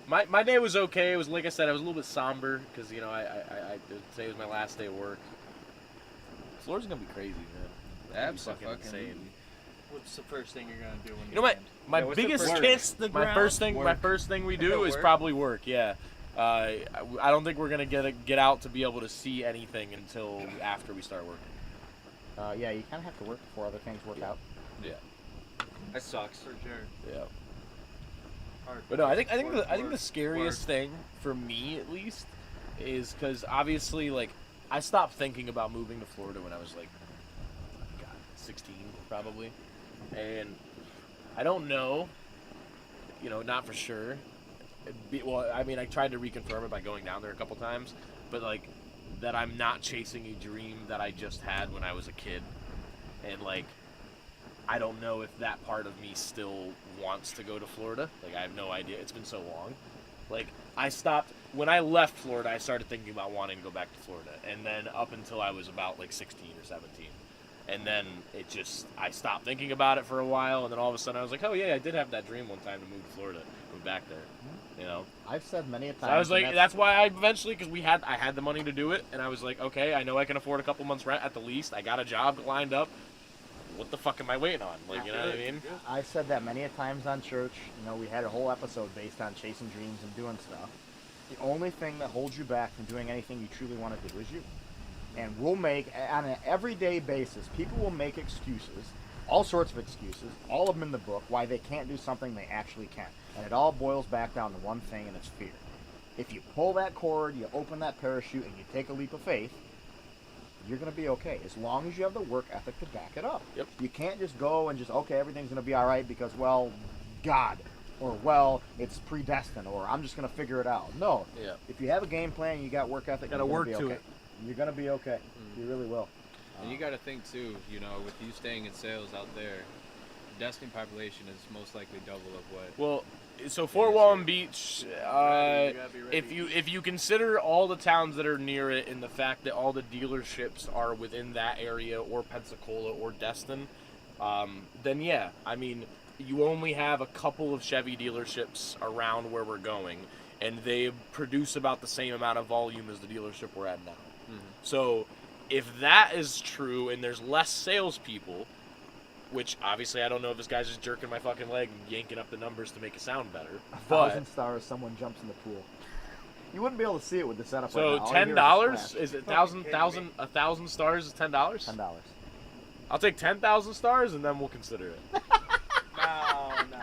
my day was okay. It was like I said, I was a little bit somber because you know today was my last day of work. Florida's gonna be crazy, man. It's gonna be fucking Abso-fucking- insane. What's the first thing you're gonna do when You know what? My Yeah, what's the biggest first- Kiss the my ground. first thing we do is Work? probably work. Yeah. I don't think we're gonna get out to be able to see anything until after we start working. Yeah, you kind of have to work before other things work out. That sucks. For sure. Yeah. Hard But no, I think work, the scariest thing for me at least is because obviously like I stopped thinking about moving to Florida when I was like, God, 16 probably, and I don't know, you know, not for sure. Well, I mean, I tried to reconfirm it by going down there a couple times, but like that I'm not chasing a dream that I just had when I was a kid, and like I don't know if that part of me still wants to go to Florida. Like I have no idea. It's been so long. Like I stopped when I left Florida. I started thinking about wanting to go back to Florida, and then up until I was about like 16 or 17. And then I stopped thinking about it for a while, and then all of a sudden I was like, oh yeah, I did have that dream one time to move to Florida, move back there, you know. I've said many a So time. I was like, that's why I eventually, because I had the money to do it, and I was like, okay, I know I can afford a couple months rent at the least. I got a job lined up. What the fuck am I waiting on? Like, you know what I mean? I've said that many a times on church. You know, we had a whole episode based on chasing dreams and doing stuff. The only thing that holds you back from doing anything you truly want to do is you. And we'll make, on an everyday basis, people will make excuses, all sorts of excuses, all of them in the book, why they can't do something they actually can. And it all boils back down to one thing, and it's fear. If you pull that cord, you open that parachute, and you take a leap of faith, you're going to be okay, as long as you have the work ethic to back it up. Yep. You can't just go and just, okay, everything's going to be all right because, well, God, or, well, it's predestined, or I'm just going to figure it out. No. Yeah. If you have a game plan, you got work ethic, Gotta you're gonna work be to okay. it. You're going to be okay. You really will. And you got to think too, you know, with you staying in sales out there, the Destiny population is most likely double of what Well, So Fort Walton Beach, You gotta be ready. if you consider all the towns that are near it and the fact that all the dealerships are within that area or Pensacola or Destin, then yeah, I mean, you only have a couple of Chevy dealerships around where we're going, and they produce about the same amount of volume as the dealership we're at now. So if that is true and there's less salespeople, which obviously I don't know if this guy's just jerking my fucking leg and yanking up the numbers to make it sound better, but 1,000 stars, someone jumps in the pool. You wouldn't be able to see it with the setup so right now. All you hear $10 a splash. is it Fucking kidding me. 1,000 stars is $10? $10. I'll take 10,000 stars and then we'll consider it. No.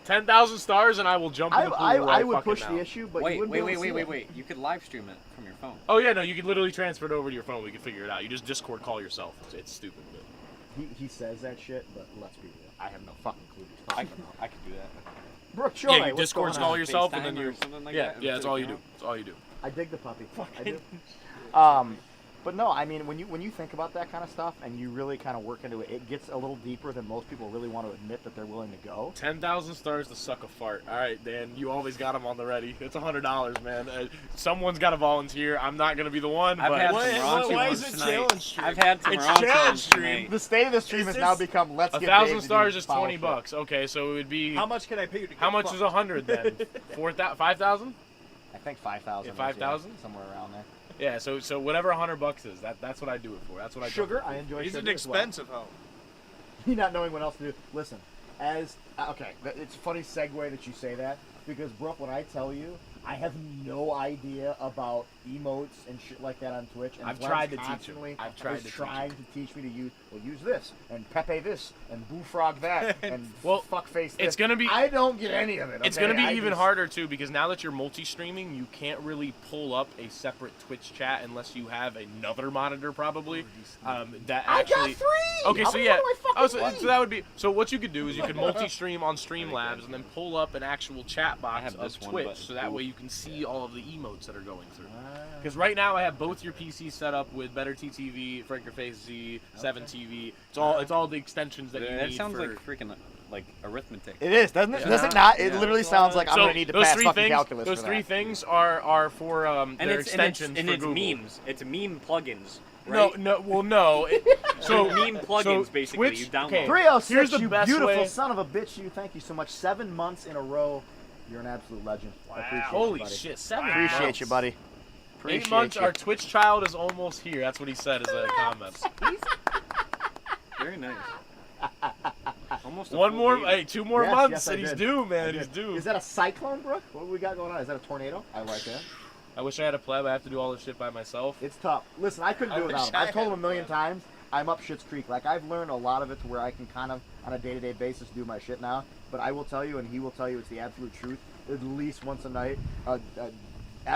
10,000 stars and I will jump in the pool. I right would fucking push now. the issue, but you Wait, wouldn't be able to see it. wait. You could live stream it from your phone. Oh yeah, no, you can literally transfer it over to your phone. We can figure it out. You just Discord call yourself. It's stupid. But... He says that shit, but let's be real. I have no fucking clue what he's I talking about. could do that. Brooke, show Yeah, me you what's Discord going call on. yourself and FaceTime then or you. something like Yeah, that. yeah, that's all you do. That's all you do. I dig the puppy. I do. But no, I mean, when you think about that kind of stuff and you really kind of work into it, it gets a little deeper than most people really want to admit that they're willing to go. 10,000 stars to suck a fart. All right, Dan, you always got them on the ready. It's $100, man. Someone's got to volunteer. I'm not gonna be the one. I've but had Why- some why- raunchy why ones is it tonight. challenge stream? I've had some It's raunchy challenge ones stream. tonight. The state of the stream Is has this- now become let's get 1,000 Dave to stars do is foul $20. shit. Okay, so it would be. How much can I pay you to get How much fucked? is 100 then? 5,000? I think 5,000. Yeah, 5,000? somewhere around there. Yeah. So whatever $100 is, that's what I do it for. That's what I jump Sugar, in for. I enjoy He's sugar an as well. expensive hoe. You not knowing what else to do. Listen, it's a funny segue that you say that because Brooke, when I tell you, I have no idea about emotes and shit like that on Twitch. And I've Glenn's tried to teach him. constantly I've tried is to teach trying to teach me to use this and Pepe this and Boofrog that and Well, fuckface this. it's gonna be- I don't get any of it. It's okay? going to be I even just- harder too because now that you're multi-streaming, you can't really pull up a separate Twitch chat unless you have another monitor, probably. That I actually. got 3. Okay, How so many yeah. do I fucking Oh, so need? that would be. So what you could do is you could multi-stream on Streamlabs and then pull up an actual chat box have of this one, Twitch, but- so that way you can see all of the emotes that are going through. Ah. Because right now I have both your PCs set up with Better TTV, Frank Your Face Z, 7TV. It's all the extensions that you That need sounds for. like freaking like arithmetic. It is, doesn't it? Yeah. Does it not? It Yeah. literally sounds like I'm So gonna need to those pass three fucking things, calculus those for three that. things are for And their it's extensions and for it's Google. memes. It's meme plugins. No, Right? no. So So meme plugins so basically Twitch- you download. okay. 306, Here's the you best beautiful way- son of a bitch, you. Thank you so much. 7 months in a row. You're an absolute legend. I appreciate Holy you, buddy. shit, 7 Appreciate months. you, buddy. 8 Appreciate months, you. our Twitch child is almost here. That's what he said as a comment. Very nice. Almost a One full more, baby. hey, 2 more Yes, months, yes, I and he's did. due, I man. did. He's due. Is that a cyclone, Brooke? What do we got going on? Is that a tornado? I like that. I wish I had a pleb. I have to do all this shit by myself. It's tough. Listen, I couldn't I do it wish without him. I I've told him had a million one. times. I'm up Schitt's Creek. Like, I've learned a lot of it to where I can kind of, on a day-to-day basis, do my shit now. But I will tell you, and he will tell you, it's the absolute truth. At least once a night, a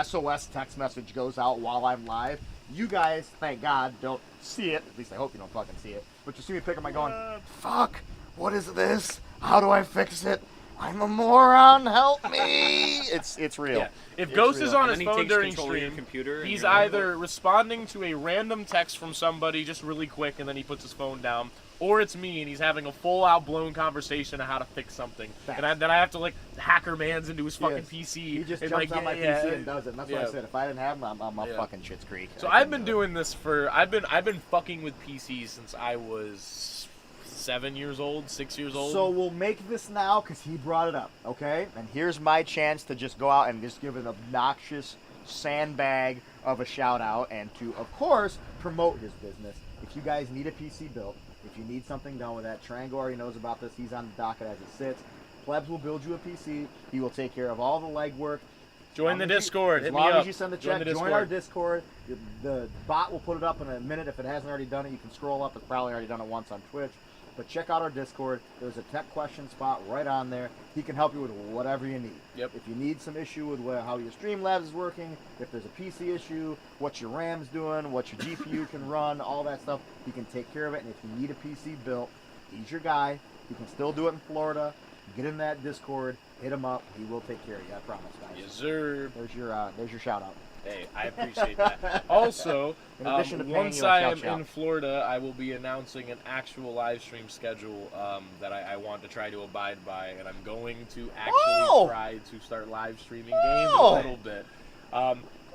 SOS text message goes out while I'm live. You guys, thank God, don't see it. At least I hope you don't fucking see it. But you see me pick up my going, fuck, what is this? How do I fix it? I'm a moron, help me. It's real. Yeah. If It's Ghost real. is on And his then he phone takes during control of your stream, computer and he's you're like, either responding to a random text from somebody just really quick and then he puts his phone down, or it's me and he's having a full-out blown conversation on how to fix something. Facts. And then I have to like hacker man's into his fucking Yes. PC. He just and, jumps like, on my yeah, PC and does it. And that's what yeah. I said. If I didn't have him, I'm up Yeah. fucking Schitt's Creek. So I I've couldn't been do it. doing this for I've been fucking with PCs since I was 7 years old, 6 years old. So we'll make this now because he brought it up, okay? And here's my chance to just go out and just give an obnoxious sandbag of a shout out and to, of course, promote his business. If you guys need a PC built, if you need something done with that, Trango already knows about this. He's on the docket as it sits. Plebs will build you a PC. He will take care of all the legwork. join the As long as you- Discord. Hit As me long up. as you send the Join check, the join our Discord. Discord. The bot will put it up in a minute. If it hasn't already done it, you can scroll up. It's probably already done it once on Twitch. But check out our Discord. There's a tech question spot right on there. He can help you with whatever you need. Yep. If you need some issue with how your Streamlabs is working, if there's a PC issue, what your RAM's doing, what your GPU can run, all that stuff, he can take care of it. And if you need a PC built, he's your guy. He can still do it in Florida. Get in that Discord. Hit him up. He will take care of you. I promise, guys. Yes, sir. There's your shout out. Hey, I appreciate that. Also, In addition to paying once you a I chow am chow. in Florida, I will be announcing an actual live stream schedule that I want to try to abide by, and I'm going to actually try to start live streaming games a little bit.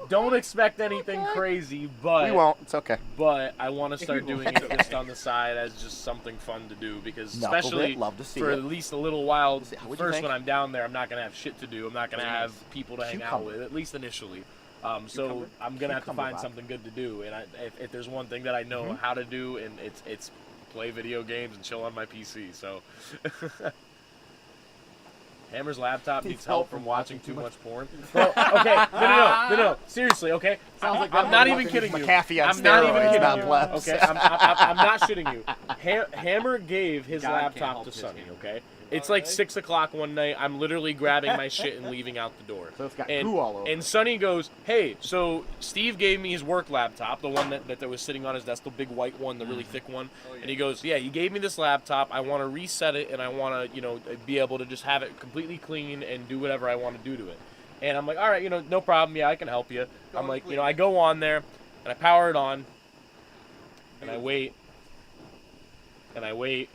Don't expect anything crazy, but We won't. It's okay. But I want to start doing it just on the side as just something fun to do, because Knuckled especially it, love to see for it. at least a little while, What'd you first think? when I'm down there, I'm not gonna have shit to do. I'm not gonna have people to hang out Cucumber. with, at least initially. So I'm gonna have to Cucumber find vibe. something good to do. And if there's one thing that I know how to do, and it's play video games and chill on my PC. So Hammer's laptop needs help from watching too much porn. Bro, okay, no. Seriously, okay. Sounds like I'm that not even motherfucker's kidding you. McAfee on I'm not even steroids, kidding not you. Plebs. Okay, I'm not shitting you. Hammer gave his God can't laptop help to his Sonny. hand. Okay, it's like 6 o'clock one night. I'm literally grabbing my shit and leaving out the door. So it's got And, goo all over. and Sonny goes, "Hey, so Steve gave me his work laptop, the one that was sitting on his desk, the big white one, the really thick one." And he goes, "Yeah, he gave me this laptop. I want to reset it, and I want to, be able to just have it completely clean and do whatever I want to do to it." And I'm like, "All right, no problem. Yeah, I can help you." I'm like, I go on there, and I power it on, and I wait, and I wait,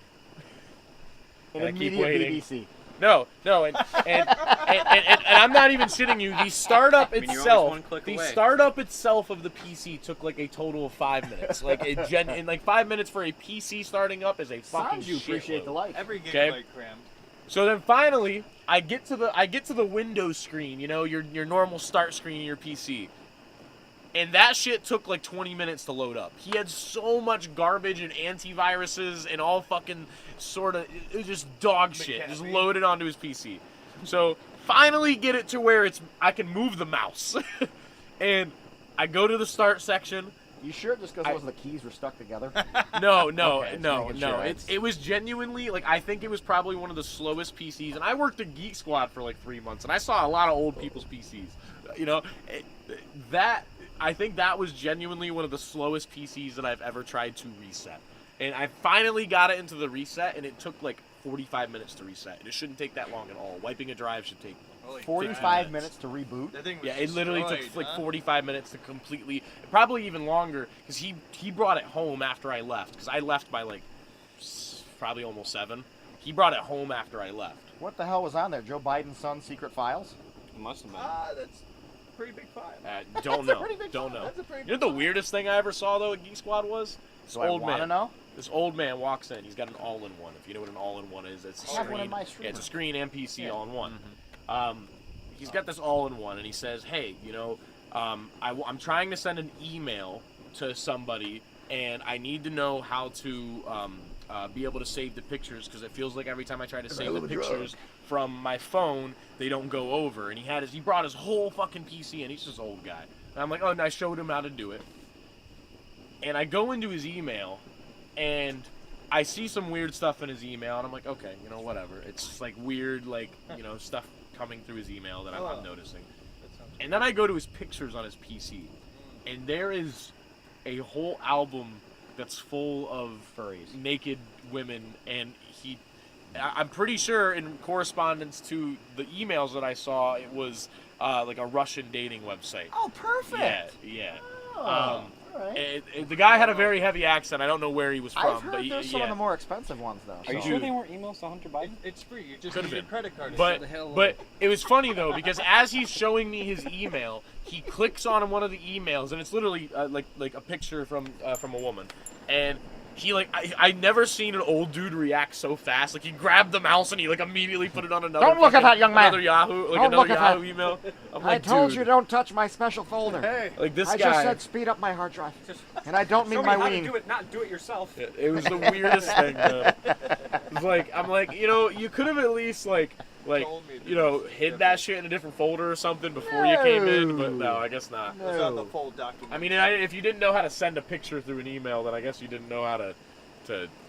and I keep immediate waiting. BBC. No, and I'm not even shitting you. The startup you're always itself, one click the away. startup itself of the PC took like a total of 5 minutes. And like 5 minutes for a PC starting up is a fucking Sounds you appreciate shitload. the light. Every Okay. gigabyte crammed. So then finally, I get to the Windows screen, your normal start screen of your PC. And that shit took like 20 minutes to load up. He had so much garbage and antiviruses and all fucking it was just dog shit just loaded onto his PC. So finally get it to where I can move the mouse. And I go to the start section. You sure just because the keys were stuck together? No, Okay, just making sure. It was genuinely, I think it was probably one of the slowest PCs. And I worked at Geek Squad for like 3 months, and I saw a lot of old people's PCs. I think that was genuinely one of the slowest PCs that I've ever tried to reset. And I finally got it into the reset, and it took like 45 minutes to reset. And it shouldn't take that long at all. Wiping a drive should take Holy 45 minutes. minutes to reboot? That thing was Yeah, it literally took destroyed, like huh? 45 minutes to completely, probably even longer, because he brought it home after I left, because I left by like probably almost 7. He brought it home after I left. What the hell was on there? Joe Biden's son's secret files? It must have been. That's a pretty big file. Don't That's a know. pretty big Don't file. know. That's a pretty You know big the file. weirdest thing I ever saw though at Geek Squad was this So I old want to man. know. This old man walks in. He's got an all-in-one. If you know what an all-in-one is, it's a I have one screen. in my Yeah, streamer. it's a screen and PC Yeah. all in one. He's got this all-in-one, and he says, "Hey, I'm trying to send an email to somebody, and I need to know how to be able to save the pictures, because it feels like every time I try to save the pictures from my phone, they don't go over." And he brought his whole fucking PC, and he's just an old guy. And I'm like, "Oh," and I showed him how to do it. And I go into his email, and I see some weird stuff in his email, and I'm like, okay, whatever. It's just like weird, stuff coming through his email that I'm noticing. And then I go to his pictures on his PC, and there is a whole album that's full of Furries. naked women, and I'm pretty sure in correspondence to the emails that I saw, it was like a Russian dating website. Oh, perfect. Yeah. Oh, all right. The guy had a very heavy accent. I don't know where he was from, I've but heard there's some of the more expensive ones, though. Are you so- sure they weren't emails to Hunter Biden? It's free. You just Could've need a been. credit card. But the hell but it was funny though, because as he's showing me his email, he clicks on one of the emails, and it's literally like a picture from a woman, and he I never seen an old dude react so fast. Like he grabbed the mouse and he immediately put it on another. Don't look at that, young man. Another Yahoo, Don't look at that. email. I'm I like, told dude, you don't touch my special folder. Hey, like this I guy. just said speed up my hard drive. And I don't mean Show me my how to wing. do it, not do it yourself. It was the weirdest thing, man. It's like I'm like, you could have at least Told me to hid that shit in a different folder or something before you came in, but no, I guess not. it was on the No. full document. I mean, if you didn't know how to send a picture through an email, then I guess you didn't know how to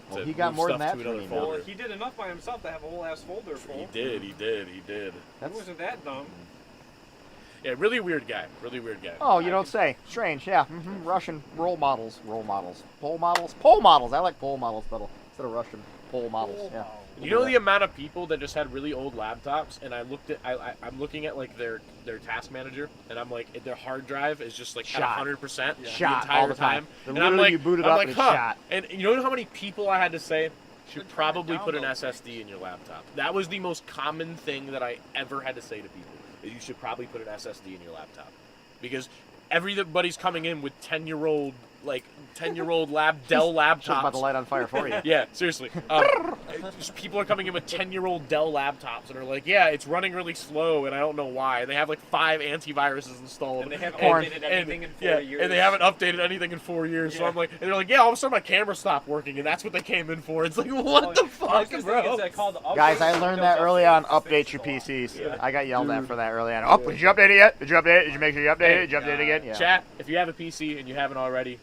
Well, he got move more than stuff that to through another an email. folder. Well, he did enough by himself to have a whole ass folder full. He did. He That's- wasn't that dumb. Yeah, really weird guy. Really weird guy. Oh, you don't say. Strange, yeah. Russian role models. Pole models. I like pole models better instead of Russian pole models. Yeah. You know the amount of people that just had really old laptops, and I'm looking at like their task manager, and I'm like, their hard drive is just like Shot. at 100% the Shot entire all the time. And Literally, I'm like, you boot it I'm up like, and it's shot. And you know how many people I had to say should Should probably put an download SSD in your laptop? That was the most common thing that I ever had to say to people. Is you should probably put an SSD in your laptop, because everybody's coming in with 10-year-old Dell laptops. Just about to light on fire for you. Yeah, seriously. Just people are coming in with 10-year-old Dell laptops and are like, yeah, it's running really slow, and I don't know why. They have like 5 antiviruses installed. And they haven't Corn. updated anything in 4 years. And they haven't updated anything in 4 years. So I'm like, and they're like, yeah, all of a sudden my camera stopped working, and that's what they came in for. It's like, what the fuck, bro? Guys, I learned that early on. Update your PCs. Yeah. I got yelled at for that early on. Oh, did you update it yet? Did you update it? Did you make sure you updated it? Did you update it again? Yeah. Chat, if you have a PC and you haven't already,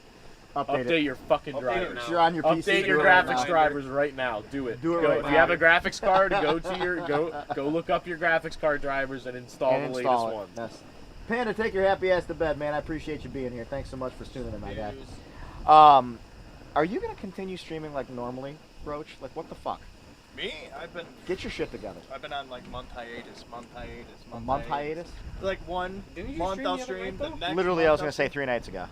Update update it. your fucking Update it drivers. now. If you're on your PC. Update do your it right graphics now. drivers right now. Do it. Do it Go, right if now. you have a graphics card, go to your go look up your graphics card drivers and install And the install latest it. one. Yes. Panda, take your happy ass to bed, man. I appreciate you being here. Thanks so much for tuning in, my guy. Are you gonna continue streaming like normally, Roach? Like, what the fuck? Me? Get your shit together. I've been on like month hiatus. A month hiatus? Like one Didn't you month stream I'll the other stream. night, The though? next Literally, month I was I'll gonna say stream. 3 nights ago.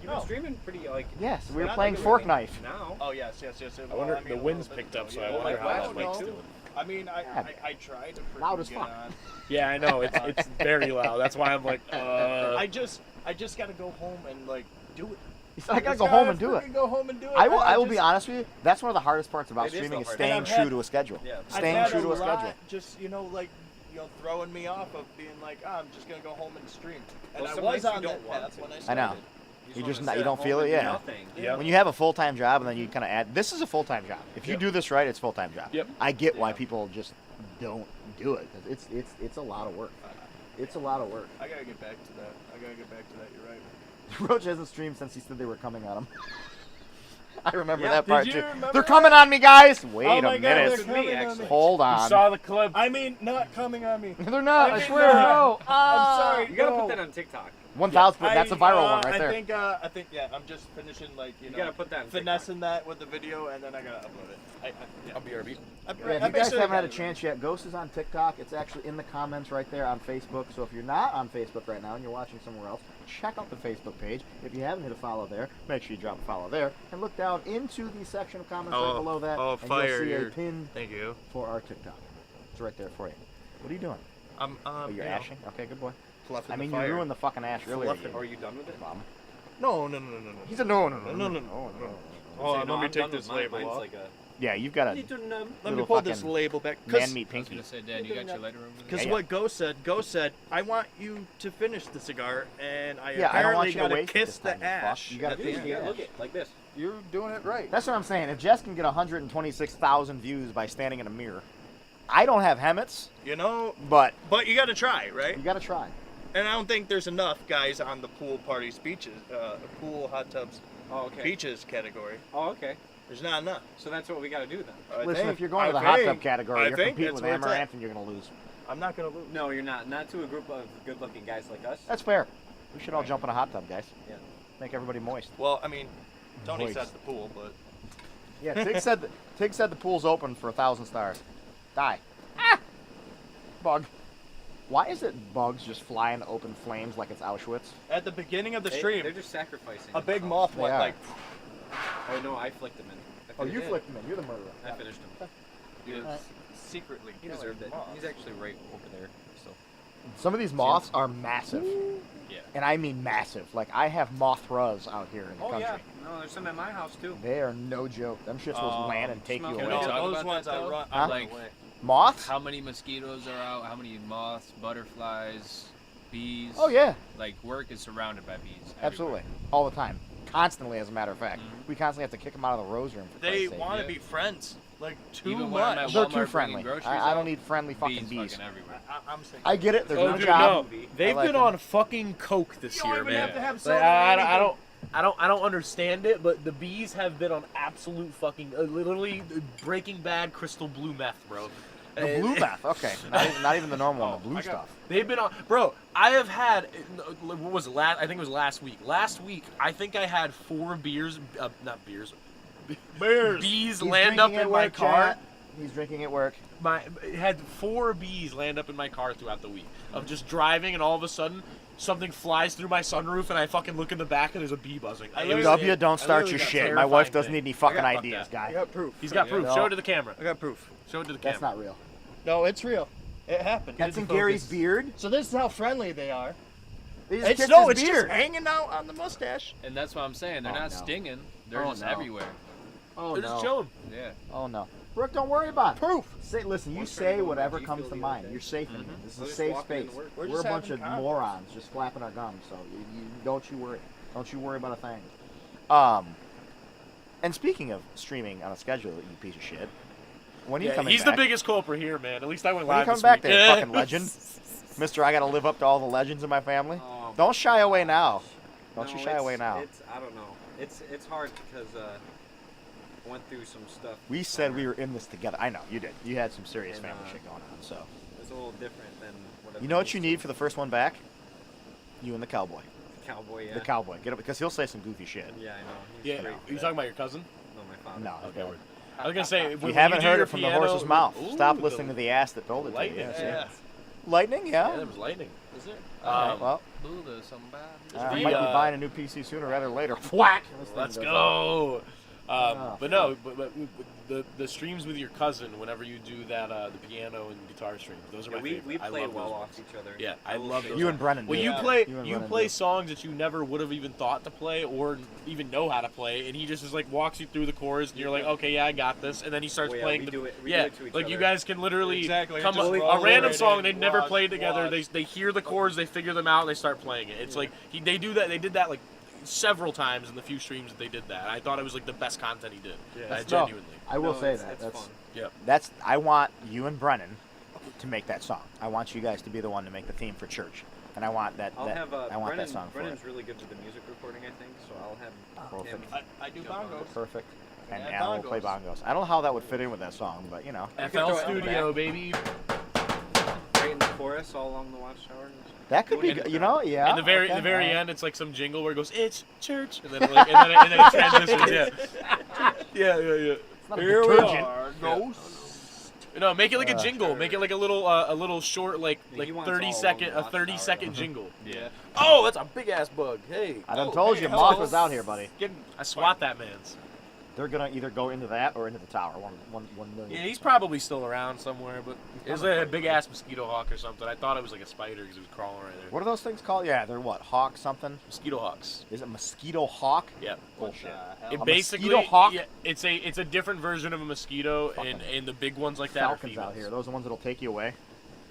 You've been streaming pretty like. Yes, we were Not playing every Fork week. Knife. Now. Oh yes. I wonder I mean, the a wind's little picked bit, up, so yeah. I wonder Like how last that Mike's week. doing. I mean, I tried to freaking Loud as get fuck. on. Yeah, I know it's very loud. That's why I'm like, I just gotta go home and like do it. He said, I gotta Just go home and do it. freaking Go home and do it. I will just- be honest with you. That's one of the hardest parts about It is streaming the is hardest. staying And I've true had- to a schedule. Yeah. I've Staying had true to a lot schedule. Just throwing me off of being like, I'm just gonna go home and stream. And Well, I some was nights you on don't that want path to. when I I started. know. You just you don't feel it, yeah. Yep. When you have a full-time job and then you kind of add, this is a full-time job. If you Yep. do this right, it's a full-time job. Yep. I get why people just don't do it. 'Cause it's a lot of work. It's a lot of work. I gotta get back to that. You're right. Roach hasn't streamed since he said they were coming on him. I remember Yeah, that part did too. you remember They're that? coming on me, guys. Wait Oh a my God, minute. they're coming on me. Hold You on. saw the clip. I mean, not coming on me. They're not. I I mean, swear. no. No. I'm sorry. You gotta no. put that on TikTok. 1,000. That's a viral one right there. I think, yeah. I'm just finishing, like, You gotta put that on finessing that with the video, and then I gotta upload it. I'll be RB. Yeah, if you guys haven't had a chance yet, Ghost is on TikTok. It's actually in the comments right there on Facebook. So if you're not on Facebook right now and you're watching somewhere else, check out the Facebook page. If you haven't hit a follow there, make sure you drop a follow there. And look down into the section of comments right below that. oh, and fire, you'll see a you're- pin Thank you. for our TikTok. It's right there for you. What are you doing? I'm, Oh, you're you know, ashing? Okay, good boy. fluffing I mean, the you fire. ruined the fucking ash earlier. Fluffing. Are you done with it? Mom. No. He said no. No. Oh, Say, let no, me I'm take done this with mine. label Mine's off. like a. Yeah, you've got a Let me little pull this fucking label back. man-meat I was pinky. gonna say, Dan, you got your lighter over there? Because Yeah, what Ghost said, I want you to finish the cigar, and I Yeah, I don't want apparently you to gotta waste kiss this time, the you fuck. ash. You gotta at the kiss end. the ash. Look it like this. You're doing it right. That's what I'm saying. If Jess can get 126,000 views by standing in a mirror, I don't have Hemmets, You know, but but you gotta try, right? you gotta try. And I don't think there's enough guys on the pool party speeches, pool hot tubs Oh, okay. beaches category. Oh, okay. There's not enough. So that's what we gotta do then. I Listen, think- if you're going to the I hot think- tub category, I you're think competing that's with where it's at. Amaranth and you're gonna lose. I'm not gonna lose. No, you're not. Not to a group of good-looking guys like us. That's fair. We should all jump in a hot tub, guys. Yeah. Make everybody moist. Well, I mean, Tony Moist. said the pool, but Yeah, Tig said the pool's open for 1,000 stars. Die. Ah! Bug. Why is it bugs just fly in open flames like it's Auschwitz? at the beginning of the They're stream, just sacrificing. a big themselves. moth went are. like. Oh no, I flicked them in. Oh, you flicked him in. You're the murderer. I finished him. Dude, Alright. secretly He killing deserved it. moths. He's actually right over there. So. Some of these moths are massive. Yeah. And I mean massive. Like, I have Mothras out here in the Oh country. yeah. No, there's some at my house too. They are no joke. Them shits will land and take you smell Can away. we No, talk those about ones that, I though? run. Huh? Like, Moths? how many mosquitoes are out? How many moths, butterflies, bees? Oh, yeah. Like, work is surrounded by bees. Absolutely. everywhere. All the time. Constantly, as a matter of fact. Mhm. We constantly have to kick them out of the rose room for They Christ's sake. want to Yeah. be friends, like too Even when I'm much. at They're Walmart too bringing friendly. groceries I don't out, need friendly fucking bees bees. fucking everywhere. I'm sick. I get it. They're Oh, doing a dude, job. no. I They've like been them. on fucking coke this You don't year, even man. have to have Like, soda or I don't understand it, but the bees have been on absolute fucking literally Breaking Bad crystal blue meth, bro. The blue meth. Okay. Not even the normal one. The blue stuff. They've been on, bro. I have had, what was it? I think it was last week. Last week, I think I had 4 beers, not beers, Bears. bees He's land up drinking at in my work, car. chat. He's drinking at work. It had 4 bees land up in my car throughout the week of just driving, and all of a sudden something flies through my sunroof, and I fucking look in the back, and there's a bee buzzing. W, don't start your shit. My wife doesn't need any fucking I got ideas, that. I guy. got proof. He's got proof. No. Show it to the camera. I got proof. Show it to the That's camera. not real. No, it's real. It happened. That's in Gary's beard. So this is how friendly they are. They just It's kissed no, his it's just beard. hanging out on the mustache. And that's what I'm saying. They're Oh, not no. stinging. They're Oh, just no. everywhere. Oh They're no. just chilling. Yeah. Oh no. Brooke, don't worry about it. Proof. Say, listen, you Once say you're whatever going, comes you to feel mind. the You're safe in here. This is We're a just safe walking space. into work. We're We're just a bunch having of convos. morons just flapping our gums, so don't you worry. Don't you worry about a thing. And speaking of streaming on a schedule, you piece of shit. When are you Yeah, coming he's back? the biggest culprit here, man. At least I went When are you live coming this back week. there, fucking legend? Mister, I gotta live up to all the legends in my family. Oh, Don't shy away now. Don't no, you shy away now. It's I don't know. It's hard because I went through some stuff. We said we were in this together. I know, you did. You had some serious And, family shit going on, so. It's a little different than what. You know what you need for the first one back? You and the cowboy. Cowboy, yeah. The cowboy. Get up because he'll say some goofy shit. Yeah, I know. He's Yeah, great are for you that. talking about your cousin? No, my father. No, Okay, okay. word. I was gonna say You haven't heard it from the horse's mouth. Ooh, Stop listening to the ass that told it to you. lightning. Yes, Yeah. yes. Lightning, Yeah, yeah. there was lightning. Is there? Well, Ooh, there's somebody. I the, might be uh, buying a new PC sooner rather than later. Whack! This thing Let's goes go. Oh, But no, but the streams with your cousin, whenever you do that, the piano and guitar streams, those are my we favorite. I play love well those off ones. each other. Yeah, I love those. You and Brennan. Well, do. you Yeah. play You and you Brennan play do. songs that you never would have even thought to play or even know how to play, and he just is like walks you through the chorus, and you're like, okay, yeah, I got this, and then he starts Oh, yeah, playing. we the, do it- we yeah, do it to each like you other. guys can literally Exactly, come just up roll a random right song in, they've never watch, played together. watch. They hear the chords, they figure them out, and they start playing it. It's like they do that. They did that like several times in the few streams that they did that. I thought it was like the best content he did. Yeah. Genuinely. I will No, say it's- that. it's That's fun. that's. I want you and Brennan to make that song. I want you guys to be the one to make the theme for church, and I want that. I'll that have I want Brennan, that song for Brennan's it. really good with the music recording, I think. So I'll have him. Perfect. I do Jump on bongos. it. Perfect. And add Alan will play bongos. I don't know how that would fit in with that song, but you know. FL throw it in the Studio, baby. Right in the chorus, all along the watchtower. That could be. And- You know, yeah. In the very okay, alright. end, it's like some jingle where it goes, "It's church," and then it, like, and then it transitions. Yeah. It's not a Here we detergent. are, ghosts. No, make it like a jingle. Make it like a little short, like Yeah, he wants 30 all second, along a the 30-second watchtower. jingle. Yeah. Oh, that's a big ass bug. Hey, I done Oh, told hey, you, hello. Mothra's out here, buddy. I swat that man's. They're gonna either go into that or into the tower. One million. Yeah, he's probably still around somewhere, but it was a big ass mosquito hawk or something. I thought it was like a spider because it was crawling right there. What are those things called? Yeah, they're what? Hawk something? Mosquito hawks. Is it mosquito hawk? Yeah. Bullshit. It A basically, mosquito hawk? yeah, it's a different version of a mosquito, and the big ones like that Falcons are out females. here. Those are the ones that'll take you away.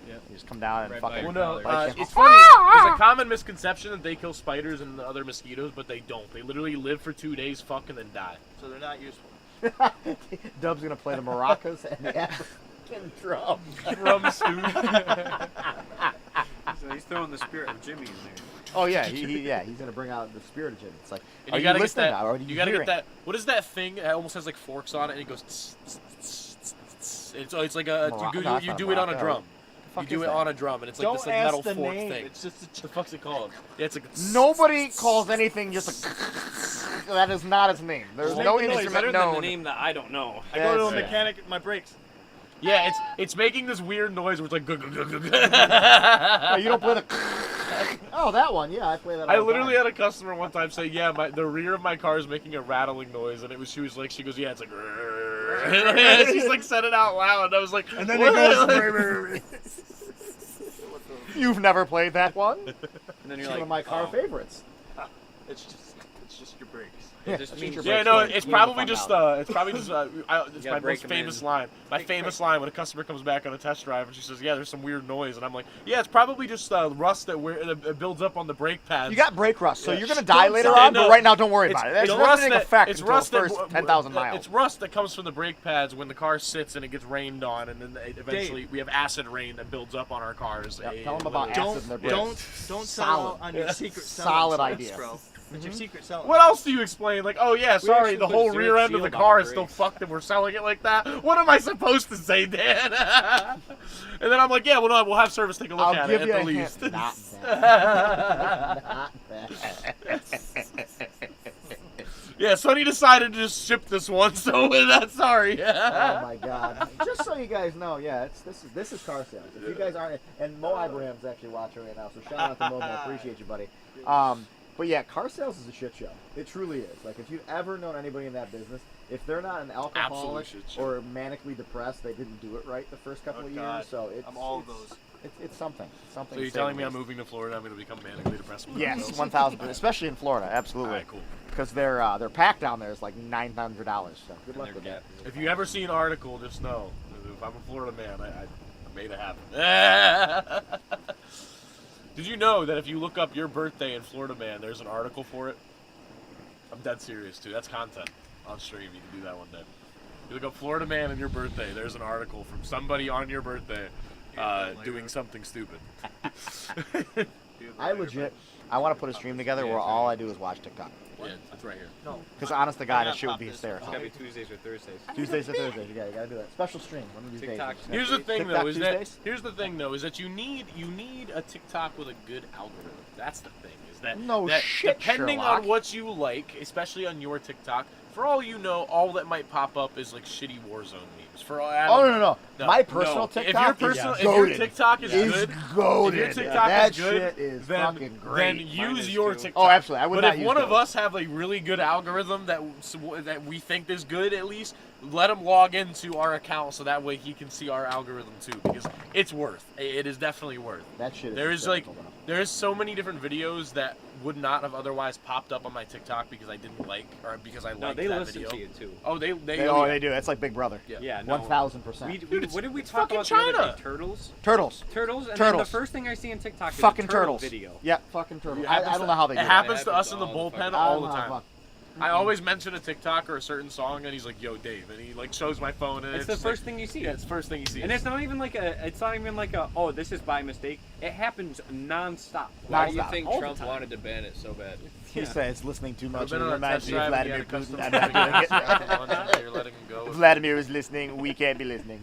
Yeah. You just come down and Right fucking. by Well, your no, collar. you. it's funny. There's a common misconception that they kill spiders and other mosquitoes, but they don't. They literally live for 2 days, fuck, and then die. So they're not useful. Dub's gonna play the maracas and the African drum. Drum stew. So he's throwing the spirit of Jimmy in there. Oh yeah, he's gonna bring out the spirit of Jimmy. It's like, And are you you gotta get listening? that. Or are you You gotta hearing? get that. What is that thing? It almost has like forks on it, and it goes. Tss, tss, tss, tss, tss. It's like a Maraca? you No, it's you not do it on a maraca. drum. The fuck You do is it that? on a drum, and it's like Don't this like ask metal the fork name. thing. It's just a What the fuck's it called? Yeah, it's like a Nobody calls anything just a. That is not its name. There's Well, no make the noise instrument Better than the known. name that I don't know. I go to a That's it. mechanic at my brakes. Yeah, it's making this weird noise where it's like. Oh, you don't play the. Oh, that one. Yeah, I play that. All I the literally time. had a customer one time say, "Yeah, the rear of my car is making a rattling noise," and she goes, "Yeah, it's like." She's like said it out loud, and I was like, And then "What?" it goes. You've never played that one? And then It's you're one like, of my car oh. favorites. It's just your brakes. It just That means means Yeah, your no, brakes it's going probably clean the just fuck out. it's probably just it's gotta my break most 'em famous in. line. My famous line when a customer comes back on a test drive and she says, "Yeah, there's some weird noise," and I'm like, "Yeah, it's probably just rust that builds up on the brake pads." You got brake rust, so Yeah. you're gonna die Don't later say on. no. But right now, don't worry about it. That's It's not rust taking that effect it's until rust the first 10,000 miles. It's rust that comes from the brake pads when the car sits and it gets rained on, and then eventually we have acid rain that builds up on our cars. Yep, tell 'em about literally. acid in their brakes. Don't sell Solid. out on your secret Solid selling idea. bro. It's your secret selling. What else do you explain? Like, oh yeah, sorry, actually the put whole zero rear end of the shield on car the is still brakes. fucked and we're selling it like that. What am I supposed to say, Dan? And then I'm like, yeah, well, no, we'll have service take a look I'll at give it you at a the hint. least. Not bad. Not bad. Yeah, Sonny decided to just ship this one, so we're not sorry. Oh my God! Just so you guys know, yeah, this is car sales. If you guys aren't, and Mo Ibrahim's actually watching right now, so shout out to Mo. I appreciate you, buddy. But yeah, car sales is a shit show. It truly is. Like if you've ever known anybody in that business, if they're not an alcoholic Absolute shit show. or manically depressed, they didn't do it right the first couple of God. years. So it's I'm all of those. It's something. Something. So you're to say telling the me I'm least. moving to Florida, I'm going to become manically depressed? Yes, 1,000%. Especially in Florida, absolutely. All right, cool. Because their pack down there is like $900. So good luck with that. If you ever see an article, just know, if I'm a Florida man, I made it happen. Did you know that if you look up your birthday in Florida man, there's an article for it? I'm dead serious, too. That's content on stream. You can do that one day. You look up Florida man and your birthday, there's an article from somebody on your birthday doing something stupid. I want to put a stream together where all I do is watch TikTok. Yeah, it's right here. No. Because honest to God, that not shit would be pop this. hysterical. It's gotta be Tuesdays or Thursdays. Tuesdays or Thursdays, you gotta do that. Special stream one of these TikTok. days. Here's the thing, TikTok though, Tuesdays? is that you need a TikTok with a good algorithm. That's the thing. Is that No that shit, depending Sherlock. on what you like, especially on your TikTok, for all you know, all that might pop up is like shitty Warzone memes. For all, I Oh don't no. No, My personal no. TikTok if is your goated. TikTok is good, goated. if your TikTok that is good, shit is then, fucking great. then Mine use is your too. TikTok. Oh, absolutely. I would But not if use one of those. us have a really good algorithm that we think is good, at least let him log into our account so that way he can see our algorithm too, because it's worth. It is definitely worth. That shit is There is like hysterical, there is so many different videos that would not have otherwise popped up on my TikTok because I didn't like or because I No, liked they that listen video. to you too. Oh, they they do. It's like Big Brother. Yeah. Yeah, no. 1,000%. Dude, it's- What did we it's talk fucking about the other China. day? Turtles? Turtles. Turtles? And then Turtles. the first thing I see on TikTok is Fucking a turtle turtles. video. Yeah, fucking turtles. It I happens don't know how they do It it. happens It to us in happens the all the bullpen fucking all I the don't know time. how- I always mention a TikTok or a certain song, and he's like, "Yo, Dave," and he like shows my phone, and It's the just first like, thing you see. Yeah, it's the first thing you see. And it's not even like oh, this is by mistake. It happens non-stop. Why do you Nonstop. think All the Trump time. wanted to ban it so bad? He says listening too much. Been It on a reminds test me of drive, and he Vladimir had a Putin. custom I'm not doing it. You're letting him go. Vladimir is listening. We can't be listening.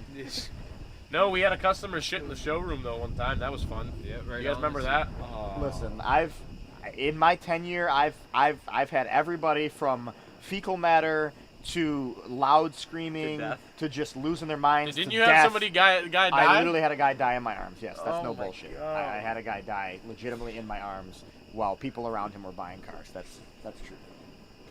No, we had a customer shit in the showroom though one time. That was fun. Yeah, right. You guys remember that? Listen, in my tenure, I've had everybody from fecal matter to loud screaming To death. to just losing their minds. Didn't to you have death. somebody guy die? I literally had a guy die in my arms. Yes, that's Oh no my bullshit. God. I had a guy die legitimately in my arms while people around him were buying cars. That's true.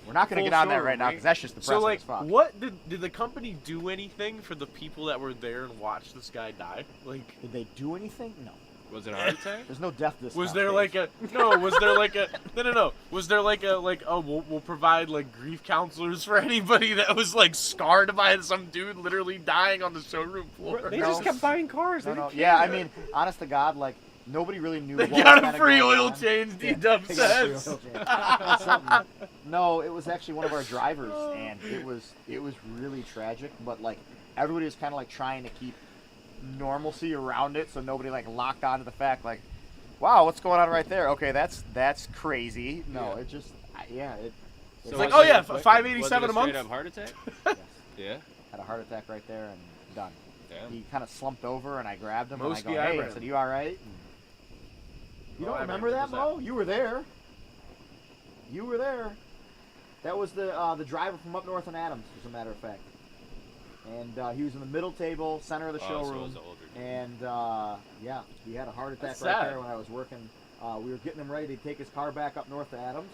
We're not going to Full get on that showroom, right now right? because that's just depressing So like, as fuck. what did the company do anything for the people that were there and watched this guy die? Like, Did they do anything? No. Was it a heart attack? There's no death this was time, there Dave. like a no? Was there like a no? Was there like oh we'll provide like grief counselors for anybody that was like scarred by some dude literally dying on the showroom floor? They No. just kept buying cars. No, They no. didn't Yeah, care. I mean, honest to God, like nobody really knew. They what was got a kinda free going oil on. change, Yeah, D-Dub they got a free says. oil change. Something. No, it was actually one of our drivers, and it was really tragic. But like everybody was kind of like trying to keep normalcy around it, so nobody like locked onto the fact like, wow, what's going on right there? Okay, that's crazy. No, Yeah. it just It's So like, was oh it- yeah, was it 587 a month. straight up heart attack? yes, Yeah. had a heart attack right there and done. Damn. He kind of slumped over, and I grabbed him Mosby and I go, hey, I Abraham. said, you all right? And you Oh, don't Abraham, remember that, who's that? Mo? You were there. You were there. That was the driver from up north in Adams, as a matter of fact. And he was in the middle table, center of the Oh, so it showroom. was the older dude. And yeah, he had a heart attack That's right sad. there when I was working. We were getting him ready to take his car back up north to Adams.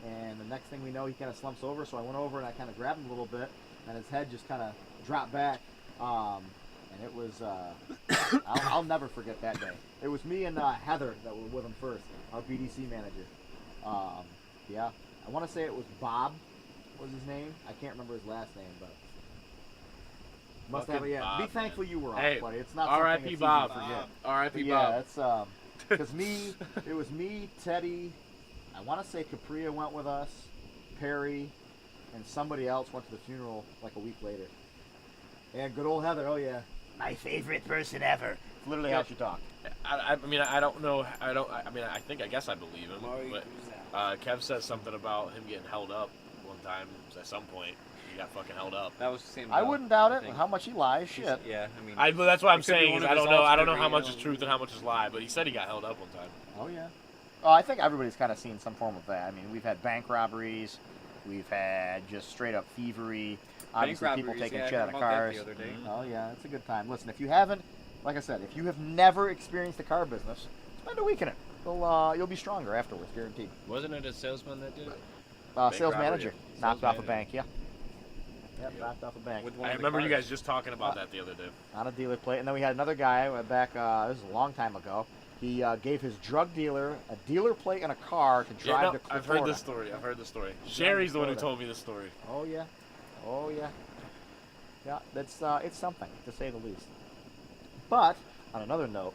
And the next thing we know, he kind of slumps over. So I went over and I kind of grabbed him a little bit, and his head just kind of dropped back. And it was, I'll never forget that day. It was me and Heather that were with him first, our BDC manager. Yeah, I want to say it was Bob was his name. I can't remember his last name, but must have Fucking it. Yeah, Bob, be thankful you were off, Hey, buddy. It's not R.I.P. something it's Bob. easy to forget. R.I.P. But Bob. yeah, it's because it was me, Teddy. I want to say Capria went with us, Perry, and somebody else went to the funeral like a week later. And good old Heather. Oh yeah, my favorite person ever. It's literally how she talked. I mean, I don't know. I think, I guess I believe him. But Kev says something about him getting held up one time. At some point, he got fucking held up. That was the same. I wouldn't doubt it. thing. How much he lies, He's- shit. Yeah, I mean. That's what I'm It could be saying. one Is of I his don't know. I don't know alternate how much is reality. truth and how much is lie. But he said he got held up one time. Oh yeah. Oh, I think everybody's kind of seen some form of that. I mean, we've had bank robberies, We've had just straight up thievery. Obviously, people robberies, taking yeah, I shit heard out of about that cars. the other day. Oh yeah, it's a good time. Listen, if you haven't, like I said, if you have never experienced the car business, spend a week in it. You'll be stronger afterwards, guaranteed. Wasn't it a salesman that did it? Sales robbery. manager knocked off a bank. Yeah. Yep, knocked off a bank. With one I of the remember you cars. guys just talking about that the other day. On a dealer plate, and then we had another guy back. This is a long time ago. He gave his drug dealer a dealer plate and a car to Yeah, drive no, to I've Florida. heard this story. I've heard the story. Sherry's the one who Florida. told me this story. Oh yeah, oh yeah, yeah. That's it's something to say the least. But on another note,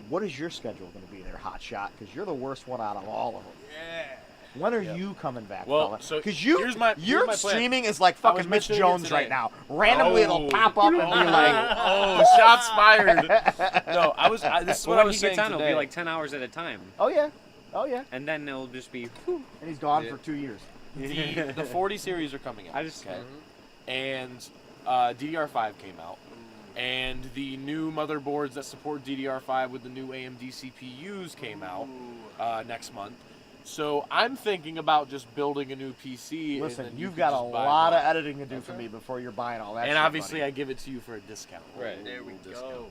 what is your schedule going to be there, Hot Shot? Because you're the worst one out of all of them. Yeah. When are you coming back, Well, fella? so because here's my your plan. streaming is like I was fucking Mitch mentioning it Jones today. right now. Randomly, it'll Oh. pop up and be like, Oh, shots fired. No, this is Well, what I when was he saying gets on, it'll today. be like 10 hours at a time, oh yeah, oh yeah, and then it'll just be. and he's gone Yeah. for 2 years. the 40 series are coming out. I just. okay? And DDR5 came out, and the new motherboards that support DDR5 with the new AMD CPUs came out next month. So I'm thinking about just building a new PC. Listen, and then you've can got a just buy lot of mine. editing to do for me before you're buying all that. And shit, obviously, buddy. I give it to you for a discount. Right. There we Little discount. go.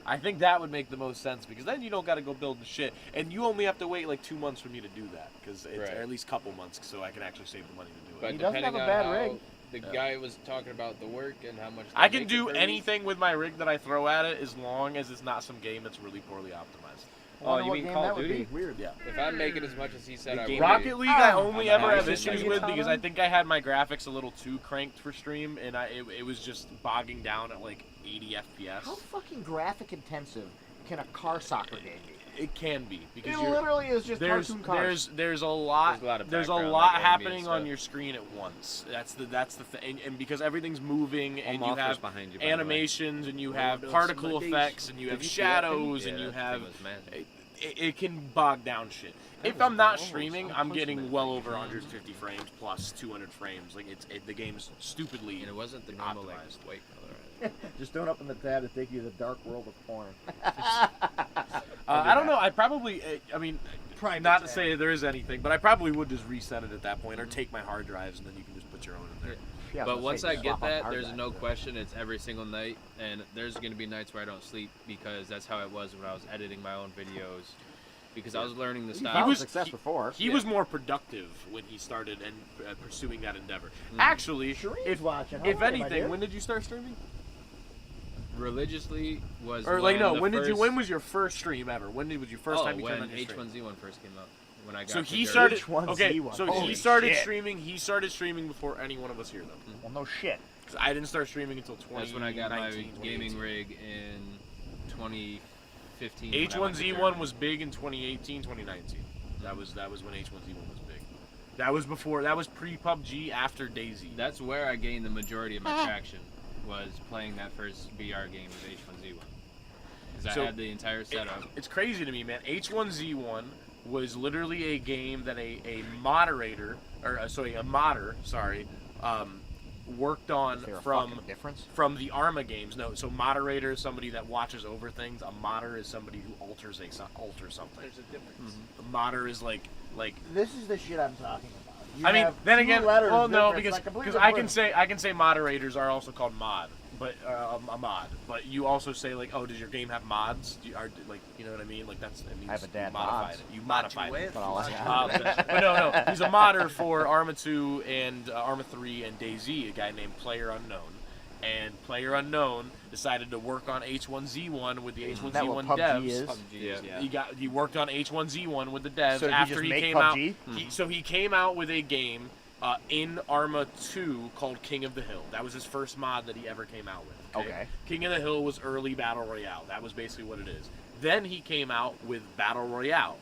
I think that would make the most sense because then you don't got to go build the shit, and you only have to wait like 2 months for me to do that because it's Right. or at least a couple months so I can actually save the money to do it. But He doesn't depending have a on bad how rig. the guy was talking about the work and how much. I they can make do it for anything with my rig that I throw at it as long as it's not some game that's really poorly optimized. I wonder Oh, you what mean game Call that of would Duty? be. Weird. Yeah. If I'm making as much as he said The I game would. Rocket League, I only I'm ever not have sure issues if with it's because on I think I had my graphics a little too cranked for stream, and it was just bogging down at like 80 FPS. How fucking graphic intensive can a car soccer game be? It can be because It you're, literally is just there's cartoon cars. there's a lot There's a lot of there's a background, lot like happening ambient on stuff. your screen at once. That's the thing, and because everything's moving and Home you office have behind you, by the way. animations and you have those particle some effects and you have Did you see that thing? shadows and Yeah, you that have thing was magic. it can bog down shit. If I'm not streaming, I'm getting well over 150 frames plus 200 frames. Like the game's stupidly And it wasn't the normal like optimized. white color. Just don't open the tab to take you to the dark world of porn. I don't know. I probably. I mean, Private not to tab. say there is anything, but I probably would just reset it at that point, or take my hard drives and then you can just put your own in there. Yeah, But was once gonna I say, get swap out that, hard there's drive no for it. question it's every single night, and there's gonna be nights where I don't sleep because that's how it was when I was editing my own videos. Because I was learning the You style. found was- success before. He was more productive when he started and pursuing that endeavor. Mm-hmm. Actually, Shireen's watching. How if are you, my anything, dear? when did you start streaming? Religiously was Or like no, the when did you? first- When was your first stream ever? When was your first oh, time you when turned on your stream? H1Z1 first came out. When I got So to he Dirt. started. H1Z1. Okay, so he Holy started shit. streaming. He started streaming before any one of us here, though. Well, no shit. 'Cause I didn't start streaming until 2019. That's when I got my 2018. gaming rig in 2015. when I went to H1Z1 Germany. was big in 2018, 2019. That was when H1Z1 was big. That was before. That was pre PUBG, after DayZ. That's where I gained the majority of my traction. Was playing that first VR game with H1Z1. Because So, I had the entire setup. It's crazy to me, man. H1Z1 was literally a game that a moderator, or a modder, worked on Is there a from fucking difference? from the Arma games. No, so moderator is somebody that watches over things. A modder is somebody who alters something. There's a difference. A modder is like. This is the shit I'm talking about. You I mean, have then two again, letters well, no, difference, because like completely I can different. say moderators are also called mod, but a mod. But you also say like, oh, does your game have mods? You know what I mean? Like it means I have a dad you modified mods. it. You modified it. But I'll let you But no, he's a modder for Arma 2 and Arma 3 and DayZ, a guy named Player Unknown. And Player Unknown decided to work on H1Z1 with the Isn't that what H1Z1 PUBG devs. is? Yeah. He worked on H1Z1 with the devs So did he after just he make came PUBG? out. So he came out with a game in Arma 2 called King of the Hill. That was his first mod that he ever came out with. Okay. King of the Hill was early Battle Royale. That was basically what it is. Then he came out with Battle Royale,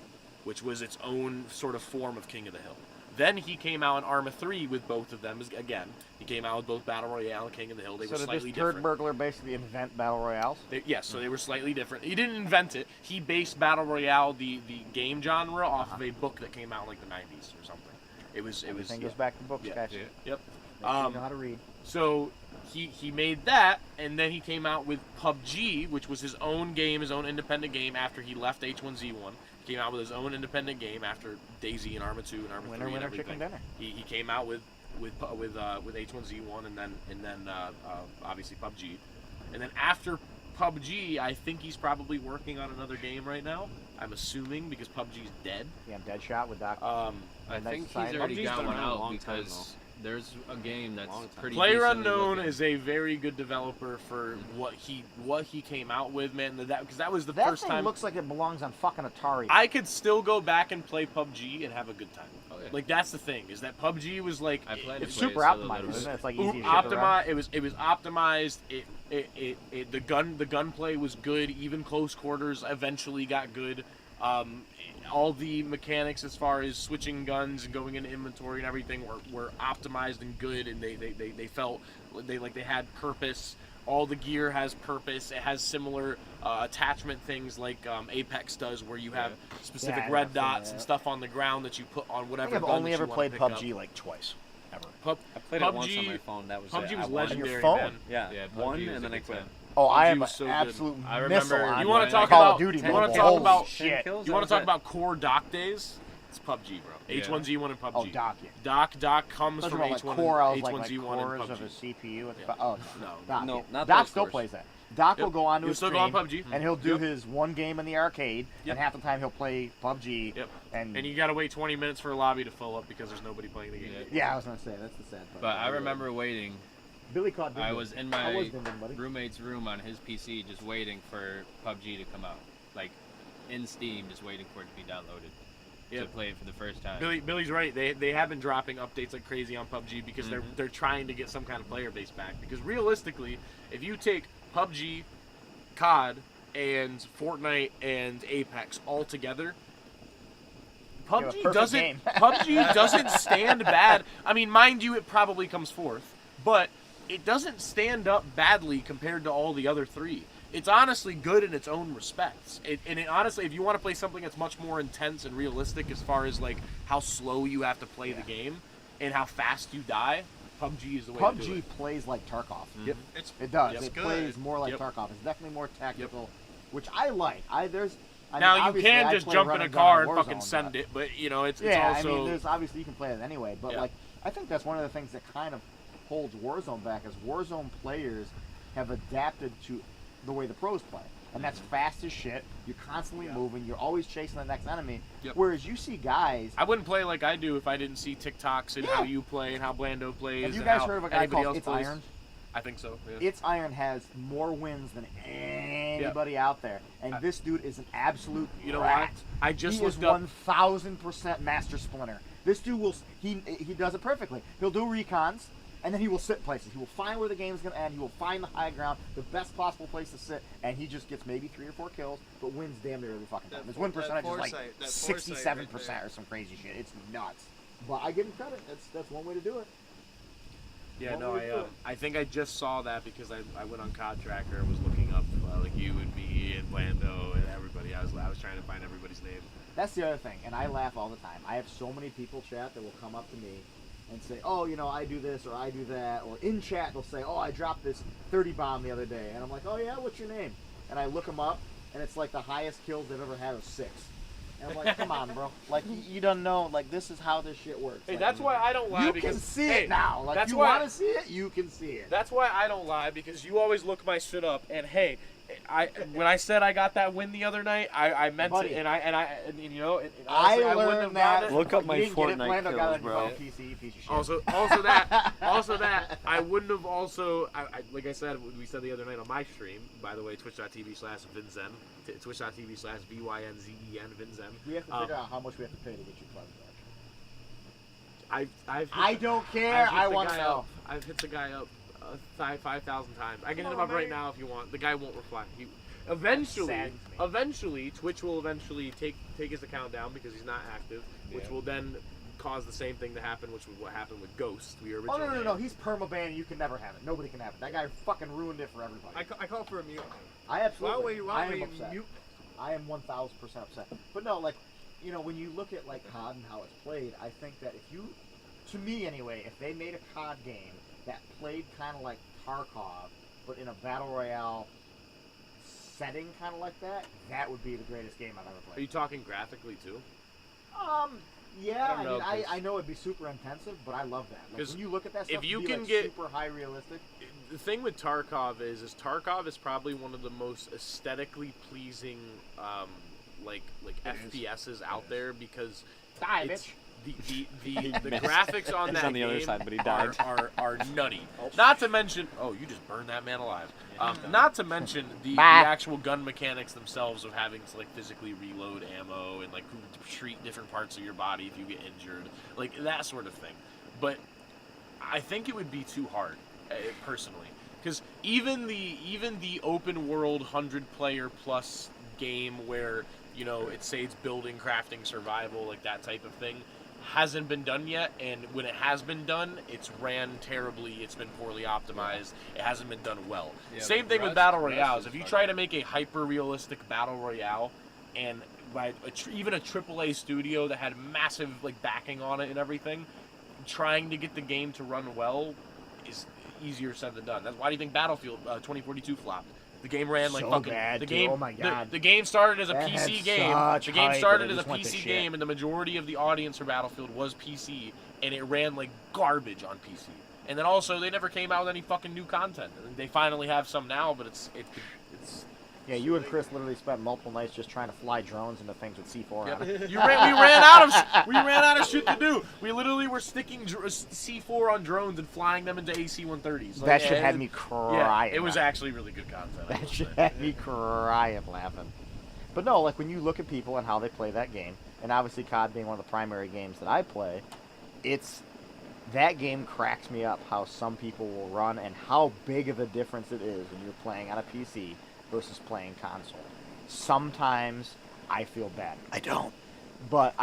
which was its own sort of form of King of the Hill. Then he came out in Arma 3 with both of them. Again, he came out with both Battle Royale and King of the Hill. They So were did slightly this turd different. burglar basically invent battle royales? Yes, so they were slightly different. He didn't invent it. He based Battle Royale, the game genre, off of a book that came out in like the 90s or something. Everything goes back to books, Yeah. guys. Yeah. Yep. Make sure you know how to read. So he made that, and then he came out with PUBG, which was his own game, his own independent game after he left H1Z1. Came out with his own independent game after DayZ and Arma 2 and Arma 3 and Winner, everything. chicken dinner. He came out with H1Z1 and then obviously PUBG, and then after PUBG, I think he's probably working on another game right now. I'm assuming because PUBG's dead. Yeah, Deadshot with Doc. I And think that's he's exciting. already PUBG's got been one around a out long time, because there's a game that's Long time. pretty Player decently Unknown looking. is a very good developer for what he came out with, man. Because that was the that first thing time. looks like it belongs on fucking Atari. I could still go back and play PUBG and have a good time. Oh, yeah. Like that's the thing is that PUBG was like I played it's it super twice, so optimized, that was- isn't it? It's like easy as shit to run. optimized. It was optimized. The gunplay was good. Even close quarters eventually got good. All the mechanics as far as switching guns and going into inventory and everything were optimized and good, and they felt they had purpose. All the gear has purpose. It has similar attachment things like Apex does, where you have specific Yeah, red I've seen dots that. and stuff on the ground that you put on I whatever think I've gun only that ever you wanna played pick PUBG up. like twice, ever. I played it once on my phone. That was PUBG it. was I won. legendary, phone? man. Yeah, Yeah, one PUBG was and a then I good quit. time. Oh, I PUBG am was an so good. absolute I missile remember- on You wanna it. talk Call about- of Duty? you wanna mobile. talk Holy about- shit? kills? You That want was to talk it. about core dock days? It's PUBG, bro. Yeah. H1Z1 and PUBG. Oh, Doc, yeah. Doc comes Those from are all like H1 core, I was H1Z1 like and cores PUBG. of a CPU. At the Yeah. Oh, No, Doc, no, yeah. not Doc those still cores. plays that. Doc will Yep. go on to He'll his still stream, go on PUBG. and he'll do Yep. his one game in the arcade, Yep. and half the time he'll play PUBG. Yep. And And you gotta wait 20 minutes for a lobby to fill up because there's nobody playing the game. yeah, I was gonna say that's the sad part. But I remember waiting. Billy caught. I Ding was in I my was Ding Ding, buddy. roommate's room on his PC just waiting for PUBG to come out. Like, in Steam, just waiting for it to be downloaded. Yeah. To play it for the first time. Billy's right. They have been dropping updates like crazy on PUBG because Mhm. they're trying to get some kind of player base back. Because realistically, if you take PUBG, COD, and Fortnite and Apex all together, PUBG perfect doesn't game. PUBG doesn't stand bad. I mean, mind you, it probably comes fourth, but it doesn't stand up badly compared to all the other three. It's honestly good in its own respects. Honestly, if you want to play something that's much more intense and realistic as far as like how slow you have to play the game and how fast you die, PUBG is the way to do PUBG it. plays like Tarkov. Yep. It does. Yep. It It's plays good. more like Yep. Tarkov. It's definitely more tactical, which I like. I mean, Now you obviously, can I just play jump in run a and gun car on and fucking Warzone, send but- it, but you know it's Yeah, also I mean, there's obviously you can play it anyway, but Yeah. like I think that's one of the things that kind of holds Warzone back is Warzone players have adapted to the way the pros play, and that's fast as shit. You're constantly moving. You're always chasing the next enemy. Yep. Whereas you see guys. I wouldn't play like I do if I didn't see TikToks and Yeah. how you play and how Blando plays. Have you and guys how heard of a guy anybody called else It's plays. Iron? I think so. Yeah. It's Iron has more wins than anybody out there, and this dude is an absolute You know rat. what? I just he is looked up. 1000% master splinter. This dude will he does it perfectly. He'll do recons, and then he will sit places. He will find where the game's gonna end. He will find the high ground, the best possible place to sit, and he just gets maybe 3 or 4 kills, but wins damn near every fucking time. His win percentage is like foresight- that 67% foresight right or some crazy shit. It's nuts. But I give him credit. That's one way to do it. Yeah, What no, would you do? I think I just saw that because I went on COD Tracker and was looking up like you and me and Blando and everybody. I was trying to find everybody's name. That's the other thing, and I laugh all the time. I have so many people, chat, that will come up to me and say, oh, you know, I do this or I do that. Or in chat, they'll say, oh, I dropped this 30 bomb the other day. And I'm like, oh, yeah, what's your name? And I look them up, and it's like the highest kills they've ever had was 6. And I'm like, come on, bro. Like, you don't know. Like, this is how this shit works. Hey, Like, that's why I don't lie you because can see hey, it now. Like, that's you why- want to see it, you can see it. That's why I don't lie because you always look my shit up. And hey, when I said I got that win the other night, I meant Buddy. it. And you know, I honestly, wouldn't learned have that. gotten it. Look up my You didn't get it, Fortnite Blando got kills, it bro. on PC, piece of shit. Also that I wouldn't have also like I said we said the other night on my stream. By the way, twitch.tv/Vinzen, twitch.tv/VYNZEN Vinzen. we have to figure out how much we have to pay to get you plugged back. I've I don't care. I've hit I the want to guy know. up. I've hit the guy up 5,000 times. I can hit him up right now if you want. The guy won't reply. Eventually, Saddens me. Twitch will eventually take his account down because he's not active, which will then cause the same thing to happen, which was what happened with Ghost. We Oh, originally. no. He's perma-banned. You can never have it. Nobody can have it. That guy fucking ruined it for everybody. I call for a mute. I absolutely. Why I were am you upset. mute? I am 1,000% upset. But no, like, you know, when you look at like COD and how it's played, I think that if you, to me anyway, if they made a COD game that played kind of like Tarkov, but in a battle royale setting kind of like that, that would be the greatest game I've ever Are played. you talking graphically too? Yeah, I don't know, I know it'd be super intensive, but I love that. Like, 'Cause when you look at that if stuff, you it'd be can like get- super high realistic. The thing with Tarkov is Tarkov is probably one of the most aesthetically pleasing, like FPSs out there because Die, it's bitch. the graphics on He's that on the other game side, but he died. are nutty. Not to mention, oh, you just burned that man alive. Not to mention the Bah. actual gun mechanics themselves of having to like physically reload ammo and like treat different parts of your body if you get injured, like that sort of thing. But I think it would be too hard, personally, because even the open world 100-player plus game where it's building, crafting, survival, like that type of thing, hasn't been done yet, and when it has been done, it's ran terribly, it's been poorly optimized, it hasn't been done well. Yeah, Same but thing with Rust- battle Rust royales. is If you fucking- try to make a hyper-realistic battle royale, and by even a AAA studio that had massive like backing on it and everything, trying to get the game to run well is easier said than done. That's why do you think Battlefield 2042 flopped? The game ran like So fucking bad, the dude. game. Oh my God. The game started as a That PC had game. such The game hype, started and as it a just went to PC shit. game, and the majority of the audience for Battlefield was PC, and it ran like garbage on PC. And then also they never came out with any fucking new content. They finally have some now, but it's Yeah, you and Chris literally spent multiple nights just trying to fly drones into things with C4 on it. we ran out of shit to do. We literally were sticking C4 on drones and flying them into AC-130s. Like, That shit yeah, had me Yeah, crying. it was actually really good content. I That will shit say. had me crying laughing. But no, like when you look at people and how they play that game, and obviously COD being one of the primary games that I play, that game cracks me up how some people will run and how big of a difference it is when you're playing on a PC versus playing console. Sometimes I feel bad. I don't. But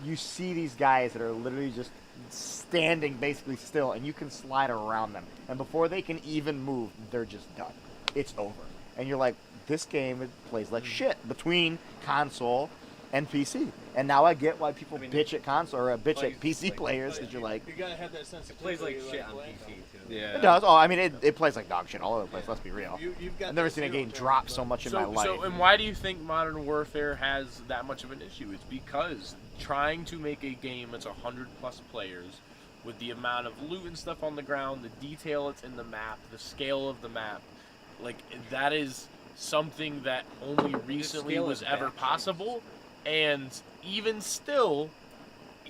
you see these guys that are literally just standing basically still, and you can slide around them. And before they can even move, they're just done. It's over. And you're like, this game, it plays like shit between console and PC. And now I get why people bitch at console or bitch at plays PC like- players, because you're like, You gotta have that sense. It plays like shit on PC too. Yeah. it does. Oh, I mean, it plays like dog shit all over the place. Let's be real. You've got I've never that seen a zero game tolerance, drop but- so much in my life. So, and why do you think Modern Warfare has that much of an issue? It's because trying to make a game that's 100+ players with the amount of loot and stuff on the ground, the detail that's in the map, the scale of the map, like that is something that only recently scale was is ever backwards. possible, and even still,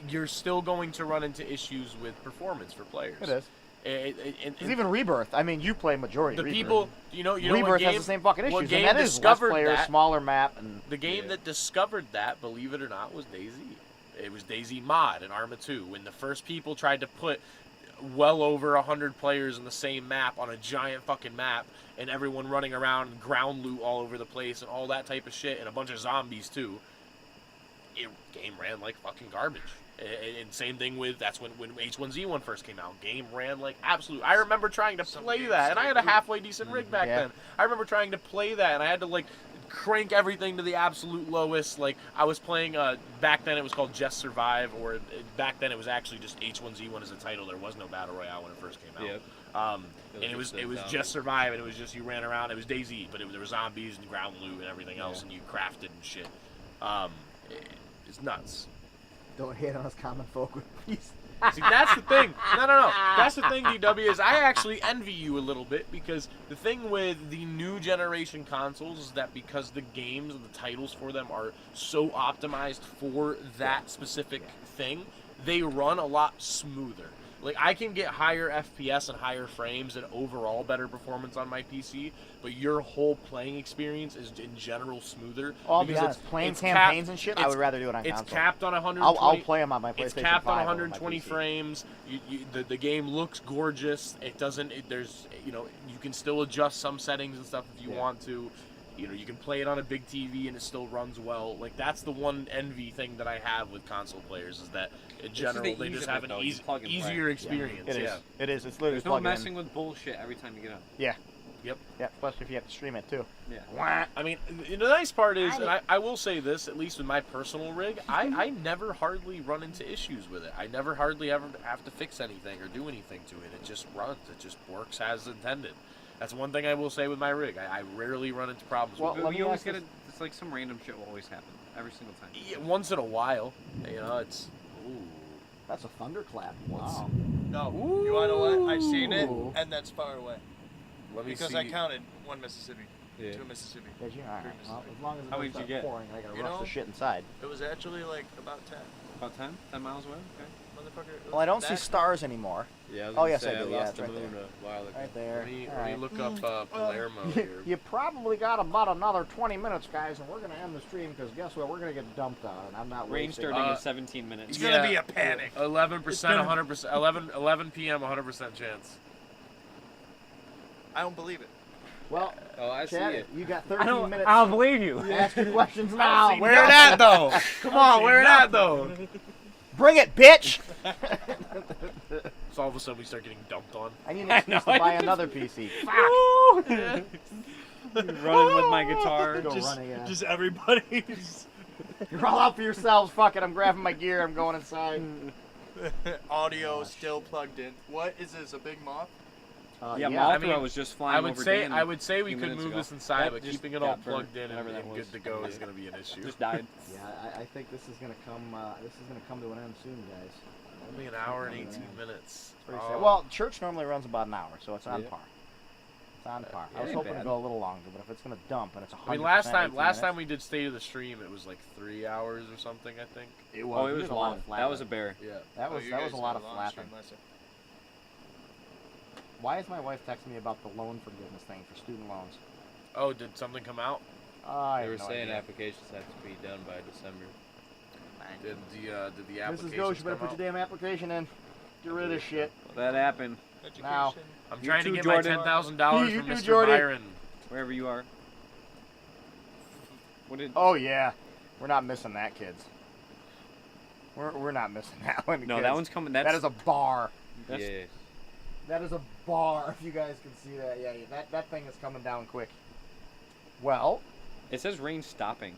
you're still going to run into issues with performance for players. It is. And It's even Rebirth. I mean, you play majority the Rebirth. people, you know what Rebirth game, has the same fucking what issues, game and that is less discovered players, that? smaller map, and The game that discovered that, believe it or not, was DayZ. It was DayZ Mod in Arma 2. When the first people tried to put well over 100 players in the same map on a giant fucking map, and everyone running around and ground loot all over the place and all that type of shit, and a bunch of zombies too, game ran like fucking garbage. And same thing with, that's when H1Z1 first came out. Game ran like absolute. I remember trying to play that, and I had a halfway decent rig back Yeah. then. I remember trying to play that, and I had to like crank everything to the absolute lowest. Like I was playing, back then it was called Just Survive, or back then it was actually just H1Z1 as a title. There was no Battle Royale when it first came out. Yep. And it was Just Survive, and it was just you ran around. It was DayZ, but there were zombies and ground loot and everything else, and you crafted and shit. It's nuts. don't hate on us common folk with peace. See, that's the thing. No. That's the thing, DW, is I actually envy you a little bit, because the thing with the new generation consoles is that because the games and the titles for them are so optimized for that specific thing, they run a lot smoother. Like, I can get higher FPS and higher frames and overall better performance on my PC, but your whole playing experience is in general smoother. I'll be because honest, playing it's campaigns capped- and shit, I it's- would rather do it on It's console. capped on 120. I'll play them on my PlayStation It's capped 5 on over my 120 PC. frames. The game looks gorgeous. It doesn't. There's you can still adjust some settings and stuff if you want to. You can play it on a big TV and it still runs well. Like that's the one envy thing that I have with console players is that in general the they ease just of have it, an though. You plug and play. easier experience. It is. Yeah. It is. It's literally There's no plug in. messing with bullshit every time you get on. Yeah. Yep. Yeah, especially if you have to stream it too. Yeah. I mean, the nice part is, and I will say this, at least with my personal rig, I never hardly run into issues with it. I never hardly ever have to fix anything or do anything to it. It just runs. It just works as intended. That's one thing I will say with my rig. I rarely run into problems Well, with it. let me you always ask get this- it's like some random shit will always happen every single time. Yeah, once in a while, you know, it's. Ooh. That's a thunderclap. Wow. No, you wanna know what? I seen it, Ooh. and that's far away. Let me Because see. I counted 1 Mississippi, Yeah. 2 Mississippi. Did you? All right. Well, as long as it How doesn't many did you start get? pouring, I gotta You rush know? the shit inside. It was actually like about 10. About 10 miles away. Okay. Motherfucker. it Well, I was don't see that- stars anymore. Yeah, I was Oh, gonna yes, say, I do. Yeah, lost it's the right moon a while ago. Right there. Let me All right. look up Palermo here. You probably got about another 20 minutes, guys, and we're gonna end the stream because guess what? We're gonna get dumped on, and I'm not Rain wasting. starting in 17 minutes. It's gonna be a panic. 11%, 100%, 11 p.m., 100% chance. I don't believe it. Well, Oh, I see Chad, it. you got I 13 don't. minutes. I'll believe you. Ask your questions now. Where it at though? Come on, where it at though? Bring it, bitch! So all of a sudden we start getting dumped on. I need an excuse to buy another PC. Running with my guitar. Go running. Just everybody's You're all out for yourselves. Fuck it. I'm grabbing my gear. I'm going inside. audio still plugged in. What is this? A big moth? Yeah, I Mothra mean, was just flying over Dan I would say we few could minutes move ago. this inside, That but just keeping it all got burnt, plugged in whatever and that was. good to go is going to be an issue. just died. Yeah, I think this is gonna come. This is gonna come to an end soon, guys. Only an hour and 18 minutes. Pretty Oh. sad. Well, church normally runs about an hour, so it's on Yeah. par. It's on par. I yeah, was ain't hoping to bad. go a little longer, but if it's gonna dump and it's 100%. I mean, last time we did State of the Stream, it was like 3 hours or something, I think. it Oh, it we was did a lot long. of That was a flapping. bear. Yeah. That was Oh, you that was guys a lot did of long flapping. stream lesson. Why is my wife texting me about the loan forgiveness thing for student loans? Oh, did something come out? I They were have no saying idea. applications have to be done by December. Did the Mrs. applications Ghost, you better come put out? your damn application in. Get rid of this shit. That happened. Education. Now. I'm You trying to too, get Jordan. my $10,000 You from too, Mr. Jordan. Byron. Wherever you are. What did? Oh yeah, we're not missing that, kids. We're not missing that one. no, kids. that one's coming. That's, That is a bar. That's, Yeah. That is a bar. If you guys can see that, yeah, that thing is coming down quick. Well, It says rain stopping.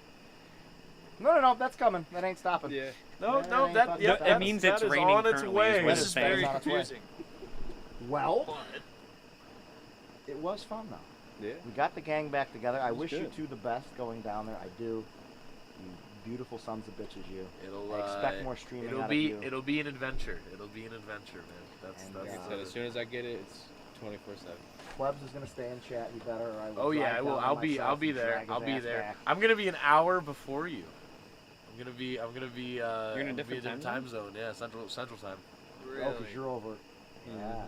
no, that's coming. That ain't stopping. Yeah. No, Yeah, no, ain't that fucking yeah, stopping. It means that it's is raining on its currently, is way. what This it's is saying. very It's on its way. confusing. Well, But it was fun though. Yeah. We got the gang back together. I was wish good. you two the best going down there. I do. You beautiful sons of bitches, you. It'll I expect more streaming it'll out be of you. it'll be an adventure. It'll be an adventure, man. That's And, that's. Like I said, as soon as I get it, it's 24/7. Plebs is gonna stay in chat. You better. Or I will Oh yeah, drive I will. down I'll there be myself and there. drag his I'll be ass there. back. I'm gonna be an hour before you. I'm gonna be. You're in a different time zone. Yeah, central time. really, Oh, 'cause you're over. Yeah. Yeah.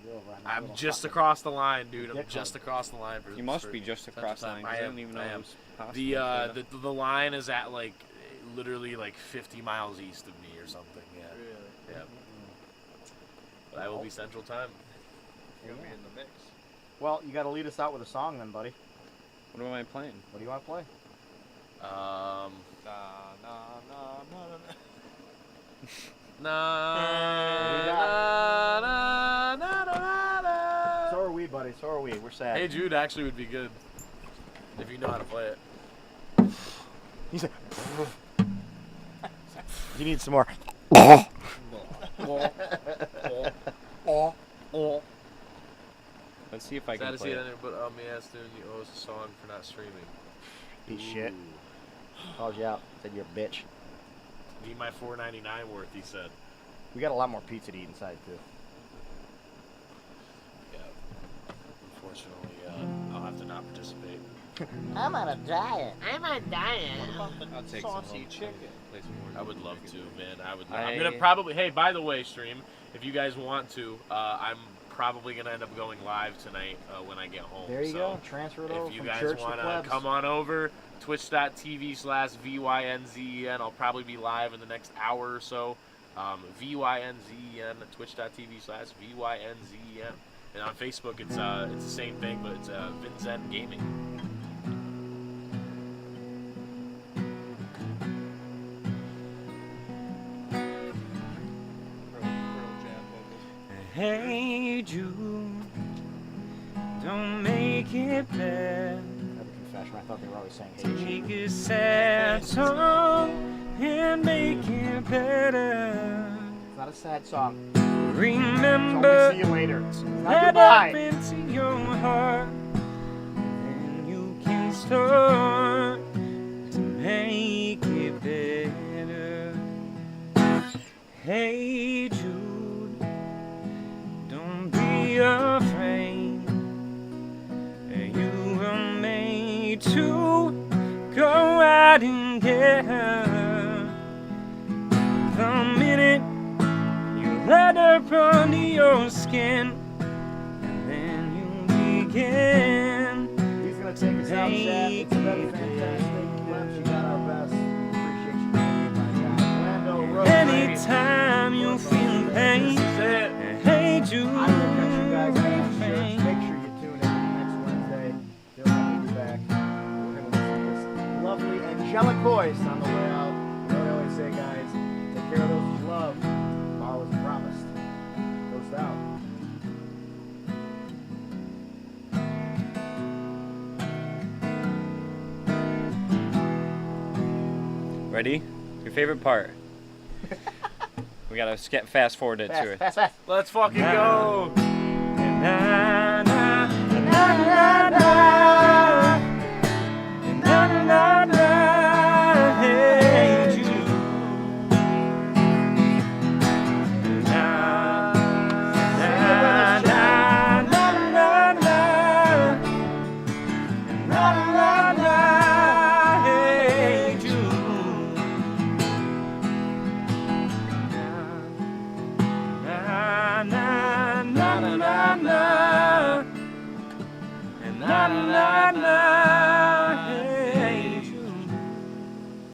You're over on that I'm little just fucking- across the line, dude. I'm Dick just hug. across the line. For, You must for be just Central across the Time. line. 'Cause I I am. didn't even know I it am. was possible. The line is at like literally like 50 miles east of me or something. Yeah. really. Yeah. But I will be Central Time. You're gonna be in the mix. Well, you got to lead us out with a song, then, buddy. What am I playing? What do you want to play? Nah, nah, nah, nah, nah. So are we, buddy. So are we. We're sad. Hey Jude actually would be good if you know how to play it. He said, you need some more. Let's see if I Sad can to see play it it. in there, but me asking you owe us a song for not streaming. Piece of shit. Ooh. Called you out. Said you're a bitch. Need my $4.99 worth, he said. We got a lot more pizza to eat inside, too. Yeah. Unfortunately, I'll have to not participate. I'm on a diet. I'll take Saucy some home. chicken. Play some more. I would love to, man. I- I'm gonna probably. Hey, by the way, stream. If you guys want to, I'm probably gonna end up going live tonight when I get home. There you so go. Transfer it over If you from guys church to wanna plebs. come on over, twitch.tv/VYNZEN. I'll probably be live in the next hour or so. VYNZEN, twitch.tv/VYNZEN. And on Facebook, it's the same thing, but it's Vinzen Gaming. Jam vocals. Hey Jude, don't make it bad. Another confession. I thought they were always saying, hey, Take a sad song and make it better. it's not a a sad song. Remember, It's only see you later. It's not let goodbye. up into your heart, and you can start to make it better. Hey Jude, don't be afraid. You were made to go out and get her. The minute you let her under your skin, and then you begin. He's gonna take us out, chat. It's been fantastic. Plebs, you got our best. We appreciate you, my guy. Blando, Roach. Anytime you feel pain, hey Jude, I will catch you guys back. Make sure you tune in next Wednesday. They'll have to be back. We're gonna listen to this lovely angelic voice on the way out. You know what I always say, guys? Take care of those you love. Tomorrow is promised. Goes out. Ready? Your favorite part. We gotta fast forward it to Fast, it. fast, fast. Let's fucking go. na na na na na, na na na, hey Jude. Na na na na na na, na na na, hey Jude. Na na na na na, na na na.